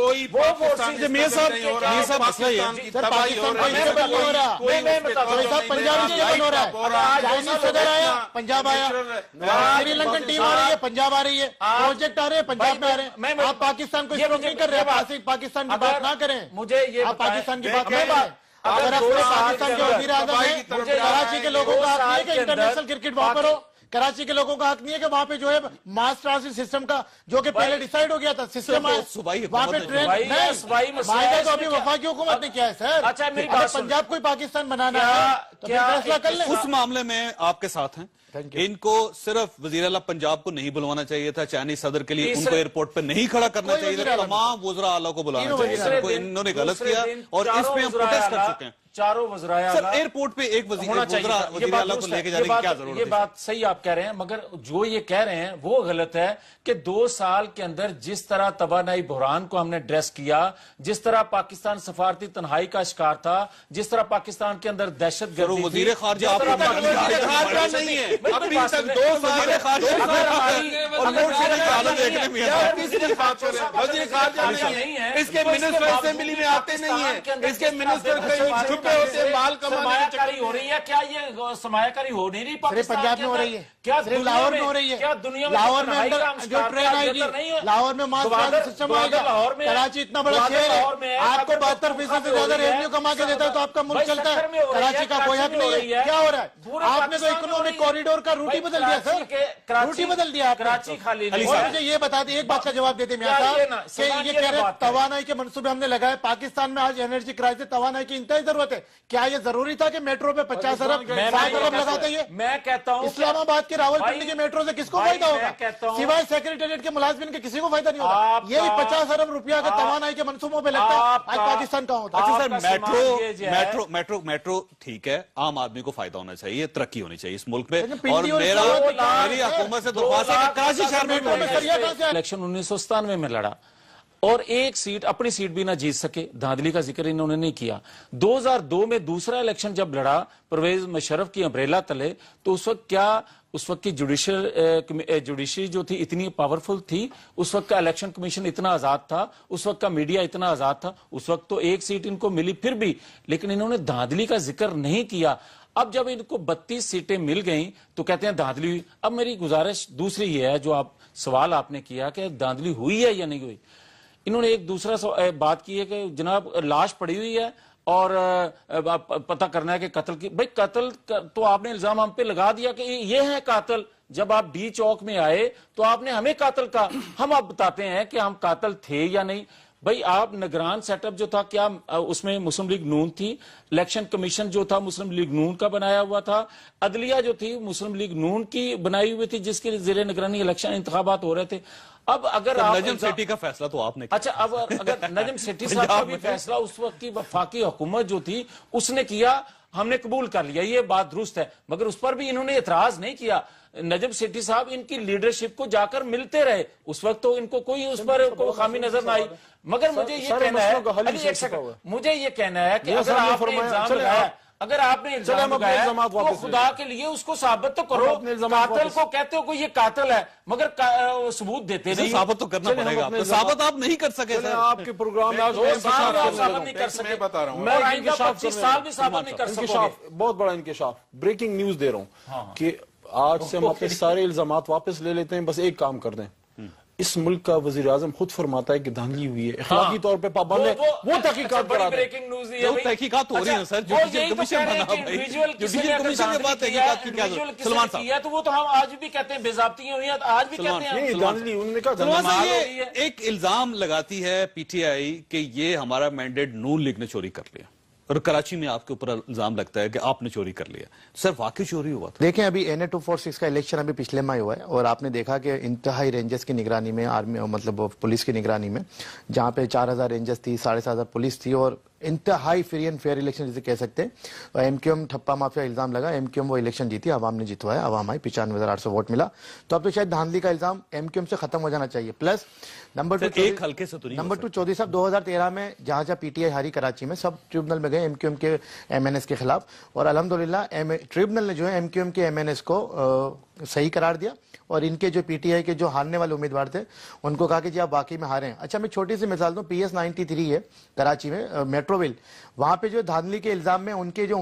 मियां साहब मसला ये है, सर पाकिस्तान को इससे बंद नहीं हो रहा। मैं बता चौधरी साहब, पंजाब इससे बंद हो रहा है। चाइनीज सदर आया, पंजाब आया। श्रीलंकन टीम आ रही है, पंजाब आ रही है। प्रोजेक्ट आ रहे हैं, पंजाब में आ रहे हैं। आप पाकिस्तान को स्ट्रोक नहीं कर रहे हैं। पाकिस्तान की बात ना करें। मुझे ये आप पाकिस्तान की बात मैं करें। अगर आप पूरे पाकिस्तान के वजीर आजम हैं, कराची के लोगों का हक नहीं है कि इंटरनेशनल क्रिकेट वहां पर हो। कराची के लोगों का हक नहीं है कि वहां पे जो है मास ट्रांसिट सिस्टम का जो कि पहले डिसाइड हो गया था सिस्टम है, वहां पे ट्रेन मायदा तो अभी वफा की हुकूमत ने किया है सर। अच्छा, मेरी अगर बात सुन। पंजाब को ही पाकिस्तान बनाना है तो फिर फैसला कर लें। उस मामले में आपके साथ हैं। इनको सिर्फ वजीर आला पंजाब को नहीं बुलवाना चाहिए था, चाइनीज सदर के लिए उनको एयरपोर्ट पे नहीं खड़ा करना कोई चाहिए वज़ीर था, आला तमाम वज़रा आला को बुलाना तीनों चाहिए वज़ीर था। आला। इन्होंने गलत किया और इस पे हम प्रोटेस्ट कर चुके हैं। चारों वज़राए सर आला एयरपोर्ट पे एक होना वजीर चाहिए था। ये वजीर बात आला को दुरुस्त है। लेके जाने की क्या जरूरत ये है? बात सही आप कह रहे हैं, मगर जो ये कह रहे हैं वो गलत है कि 2 साल के अंदर जिस तरह तबानाई बहरान को हमने ड्रेस किया, जिस तरह पाकिस्तान सफारती तन्हाई का शिकार था, जिस तरह पाकिस्तान के अंदर दहशत गर्दी थी, वजीर खारजा जिस आप तरह खारजा नहीं है अभी तक 2 साल वजीर खारजा नहीं है, इसके मिनिस्टर असेंबली में आते नहीं है, इसके मिनिस्टर कहीं छुपे होते हैं माल कमाने सरमायाकारी हो रही है। क्या ये सरमायाकारी हो नहीं रही? सिर्फ पंजाब में हो रही है, क्या सिर्फ लाहौर में हो रही है। क्या दुनिया में लाहौर में तन्हाई अंदर का जो ट्रेन आएगी, नहीं है? लाहौर में मास ट्रांजिट सिस्टम आएगा। लाहौर में कराची इतना बड़ा शहर है, आप आपको 72% से ज्यादा रेवेन्यू कमा के देता है तो आपका मुल्क चलता है। कराची का कोई हक नहीं है, क्या हो रहा है? आपने तो इकोनॉमिक कॉरिडोर का रूट ही बदल दिया सर, रूट ही बदल दिया आपने। कराची खाली नहीं। और मुझे ये बता दें, एक बात का जवाब देते मियां साहब कि ये कह रहे तवानाई के मंसूबे हमने लगाए, पाकिस्तान में आज एनर्जी क्राइसिस, तवानाई की इंतहाई जरूरत है। क्या ये जरूरी था कि मेट्रो पे 50 अरब 60 अरब लगाते? ये मैं कहता हूँ इस्लामाबाद के रावलपिंडी के मेट्रो से किसको फायदा होगा? सिवाय सेक्रेटेरिएट के मुलाजिमिन के किसी को फायदा नहीं होगा। यही 50 अरब रुपया का तवानाई के मंसूबों पे लगता है, आज पाकिस्तान कहाँ होता है? अच्छा सर, मेट्रो ठीक है, आम आदमी को फायदा होना चाहिए, तरक्की होनी चाहिए इस मुल्क में। और मेरी हुकूमत से दरख्वास्त है कि कराची शहर में इलेक्शन 1997 में लड़ा और एक सीट, अपनी सीट भी ना जीत सके, धांधली का जिक्र इन्होंने नहीं किया। 2002 में दूसरा इलेक्शन जब लड़ा परवेज मुशर्रफ की अम्ब्रेला तले, तो उस वक्त क्या, उस वक्त की जुडिशरी जो थी इतनी पावरफुल थी, उस वक्त का इलेक्शन कमीशन इतना आजाद था, उस वक्त का मीडिया इतना आजाद था, उस वक्त तो एक सीट इनको मिली फिर भी, लेकिन इन्होंने धांधली का जिक्र नहीं किया। अब जब इनको 32 सीटें मिल गई तो कहते हैं धांधली हुई। अब मेरी गुजारिश दूसरी ये है, जो आप सवाल आपने किया कि धांधली हुई है या नहीं हुई, इन्होंने एक दूसरा बात की है कि जनाब लाश पड़ी हुई है और पता करना है कि कत्ल की। भाई कत्ल तो आपने इल्जाम हम पे लगा दिया कि ये है कातिल। जब आप डी चौक में आए तो आपने हमें कातिल कहा, हम आप बताते हैं कि हम कातिल थे या नहीं। भाई आप निगरान सेटअप जो था, क्या उसमें मुस्लिम लीग नून थी? इलेक्शन कमीशन जो था मुस्लिम लीग नून का बनाया हुआ था, अदलिया जो थी मुस्लिम लीग नून की बनाई हुई थी, जिसके ज़ेरे निगरानी इलेक्शन इंतखाबात हो रहे थे। अब अगर आप नजम सेठी का फैसला तो आपने किया। अच्छा, अब अगर नजम सेठी साहब का भी फैसला उस वक्त की वफाकी हुकूमत जो थी उसने किया, हमने कबूल कर लिया, ये बात दुरुस्त है, मगर उस पर भी इन्होंने एतराज नहीं किया। नजम सेठी साहब इनकी लीडरशिप को जाकर मिलते रहे, उस वक्त तो इनको कोई उस पर कोई खामी नजर ना आई। मगर मुझे ये कहना है, मुझे ये कहना है कि अगर आपने इल्जाम लगाया, अगर आपने इल्जाम लगाया तो खुदा के लिए उसको साबित तो करो। कातिल को कहते हो कोई ये कातिल है, मगर सबूत देते नहीं। साबित तो करना पड़ेगा, तो साबित आप नहीं कर सके सर। आपके प्रोग्राम में साबित नहीं कर सके, बता रहा हूँ और आइंदा 25 साल भी साबित नहीं कर सकोगे। बहुत बड़ा इंकशाफ, ब्रेकिंग न्यूज दे रहा हूँ कि आज से हम अपने सारे इल्जामात वापस ले लेते हैं, बस एक काम कर दें। इस मुल्क का वजीर आजम खुद फरमाता है कि धांधली हुई है, इखलाकी तौर पे पाबंद है, वो तहकीकात करा दें। ब्रेकिंग न्यूज है, तहकीकात हो रही है सर, जुडिशल कमीशन बना भाई, जुडिशल कमीशन के बाद तहकीकात की क्या जरूरत? सलमान साहब, तो वो तो हम आज भी कहते हैं बेज़ाब्तियां हुई हैं, आज भी कहते हैं नहीं धांधली, उन्होंने कहा सलमान साहब, ये एक इल्जाम लगाती है पीटीआई कि ये हमारा मैंडेट नून लीग ने चोरी कर लिया, और कराची में आपके ऊपर इल्जाम लगता है कि आपने चोरी कर लिया। सर वाकई चोरी हुआ था? देखें, अभी NA-246 का इलेक्शन अभी पिछले माह हुआ है और आपने देखा कि इंतहाई रेंजर्स की निगरानी में, आर्मी मतलब पुलिस की निगरानी में, जहां पे 4000 रेंजर्स थी, 7,500 पुलिस थी और इंतहाई फ्री एंड फेयर इलेक्शन जिसे कह सकते हैं। MQM ठप्पा माफिया इल्जाम लगा, MQM वो इलेक्शन जीती, आवाम ने जितवाया, आवाम आई, 95,800 वोट मिला। तो अब तो शायद धांधली का इल्जाम MQM से खत्म हो जाना चाहिए। प्लस नंबर 2, एक हल्के से तो नहीं, नंबर 2 चौधरी साहब 2013 में जहां जहां PTI हारी कराची में, सब ट्रिब्यूनल में गए MQM के MNS के खिलाफ, और अल्हम्दुलिल्लाह ट्रिब्यूनल ने जो है MQM के MNS को सही करार दिया और इनके जो PTI के जो हारने वाले उम्मीदवार थे उनको कहा कि जी आप वाकई में हारे हैं। अच्छा, मैं छोटी सी मिसाल दूं, PS 93 है कराची में, मेट्रोविल, वहां पे जो धांधली के इल्जाम में उनके जो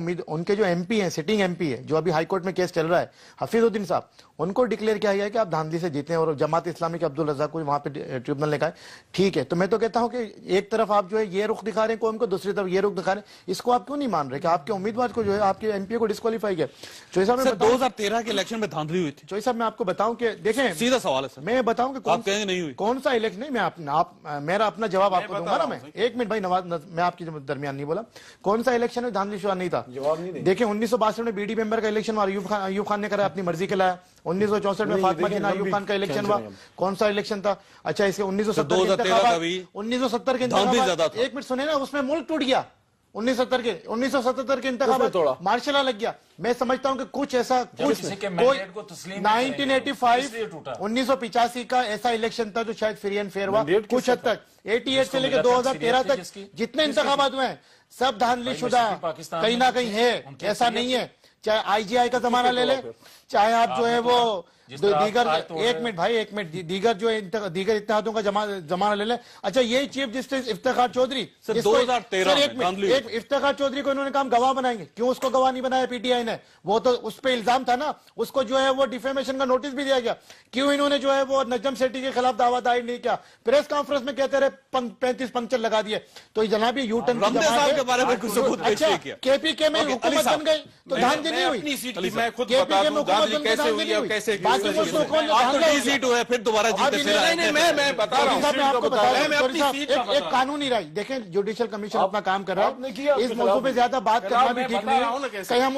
MP हैं, सिटिंग MP है, जो अभी हाईकोर्ट में केस चल रहा है, हफीजुद्दीन साहब, उनको डिक्लेयर किया गया कि आप धांधली से जीते हैं, और जमात इस्लामी के अब्दुल रज़ाक को वहां पे ट्रिब्यूनल ने कहा ठीक है। तो मैं तो कहता हूं कि एक तरफ आप जो है ये रुख दिखा रहे हैं कौम को, दूसरी तरफ ये रुख दिखा रहे हैं, इसको आप क्यों नहीं मान रहे कि आपके उम्मीदवार को जो है, आपके MP को डिस्क्वालीफाई किया? चौधरी साहब, 2013 के इलेक्शन में धांधली हुई थी? चौधरी साहब, मैं आपको बताऊं कि देखें, सीधा सवाल है सर, मैं बताऊं कि आप कहेंगे नहीं हुई, कौन सा इलेक्शन, नहीं मैं मेरा अपना जवाब आपको दूंगा ना। मैं 1 मिनट भाई नवाज, मैं आपके दरमियान नहीं बोला, कौन सा इलेक्शन में धांधली शुरू नहीं था? जवाब नहीं देखिए, 1962 में BD मेंबर का इलेक्शन हुआ, अयूब खान ने करा, अपनी मर्जी के लाया। 1964 में फातिमा जिन्ना अयूब खान का इलेक्शन हुआ, कौन सा इलेक्शन था? अच्छा, इसके 1970 के इंतखाबात, 1 मिनट सुने ना, उसमें मुल्क टूट गया। 1977 के इंतखाबात मार्शल लग गया। मैं समझता हूं कि कुछ ऐसा, कुछ 1985 का ऐसा इलेक्शन था जो शायद फ्री एंड फेयर हुआ कुछ हद तक। 88 से लेकर 2013 तक जितने इंतखाबात हुए हैं सब धांधली शुदा कहीं ना कहीं है, ऐसा नहीं है। चाहे IGI का जमाना ले ले, चाहे आप जो है वो दीगर एक मिनट भाई, एक मिनट, दीगर जो दीगर इत्तेहादों का जमाना ले लें। अच्छा, यही chief justice Iftikhar Chaudhry sir 2013 एक इफ्तिखार चौधरी को इन्होंने काम गवाह बनाएंगे, क्यों उसको गवाह नहीं बनाया पीटीआई ने? वो तो उस पर इल्जाम था ना, उसको जो है वो डिफेमेशन का नोटिस भी दिया गया। क्यों इन्होंने जो है वो नजम सेठी के खिलाफ दावा दायर नहीं किया? प्रेस कॉन्फ्रेंस में कहते रहे 35 पंक्चर लगा दिए। तो जनाब यू टर्न के बारे में कुछ सबूत पेश नहीं किया। केपी में हुकूमत बन गई तो धांधली नहीं हुई। अपनी सीट की मैं खुद बता दूं धांधली कैसे हुई और कैसे बाकी वो तो कौन आप तो डी-सीट हुए, फिर दोबारा जीते फिर आए। नहीं मैं बता रहा हूं, मैं आपको बता रहा मैं हूं, अपनी सीट का एक कानूनी राय देखें, जुडिशियल कमीशन अपना काम कर रहा है। इस मौजू पे ज्यादा बात करना भी ठीक नहीं है। कहीं हम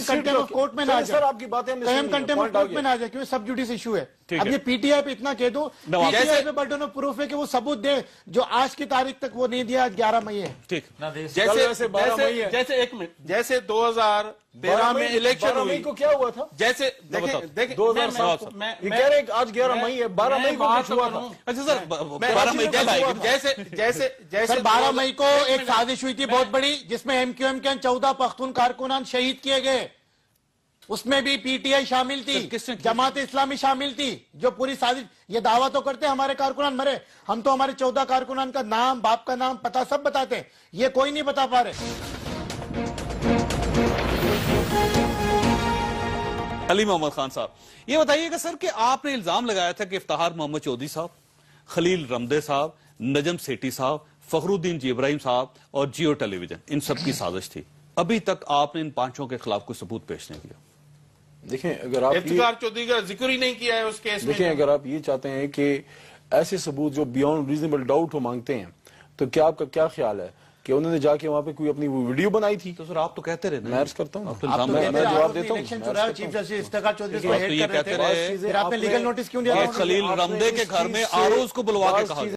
कंटेम्प्ट ऑफ कोर्ट में ना आ जाए, कहीं हम कंटेम्प्ट ऑफ कोर्ट में ना आ जाए, क्योंकि सब जुडिस इशू है। अब ये पीटीआई पे इतना कह दूं, पीटीआई पे बर्डन ऑफ प्रूफ है कि वो सबूत दे जो आज की तारीख तक वो नहीं दिया। 11 मई है। ठीक, जैसे एक मिनट, जैसे 2013 में इलेक्शन हुई को क्या हुआ था? जैसे देखें 2007 मैं कह रहे हैं आज 11 मई है, 12 मई को कुछ हुआ था। अच्छा सर 12 मई कब आएगी? जैसे सर 12 मई को एक साजिश हुई थी बहुत बड़ी, जिसमें एमक्यूएम के 14 पख्तून कारकुनान शहीद किए गए। उसमें भी पीटीआई शामिल थी, जमात इस्लामी शामिल थी। जो पूरी साजिश, ये दावा तो करते हैं हमारे कारकुनान मरे, हम तो हमारे 14 कारकुनान का नाम, बाप का नाम, पता सब बताते हैं, ये कोई नहीं बता पा रहे। अली मोहम्मद खान साहब, ये बताइएगा सर कि आपने इल्जाम लगाया था कि इफ्तिखार मोहम्मद चौधरी साहब, खलील रमदे साहब, नजम सेठी साहब, फखरुद्दीन जी इब्राहिम साहब और जियो टेलीविजन, इन सब की साजिश थी। अभी तक आपने इन पांचों के खिलाफ कोई सबूत पेश नहीं किया। देखें, अगर आप इफ्तिखार चौधरी का जिक्र ही नहीं किया है उस केस में। देखें, अगर आप ये चाहते हैं कि ऐसे सबूत जो बियॉन्ड रीजनेबल डाउट हो मांगते हैं, तो क्या आपका क्या ख्याल है कि उन्होंने जाके वहां पे कोई अपनी वो वीडियो बनाई थी? तो सर आप तो कहते रहे, मैं अर्ज करता हूँ, मैं जवाब देता हूँ। चीफ जस्टिस इफ्तिखार चौधरी को तो हेड ये कर कहते रहे रहे थे, फिर आपने लीगल नोटिस क्यों दिया? खलील रमदे के घर में आरोज को बुलवा के कहा।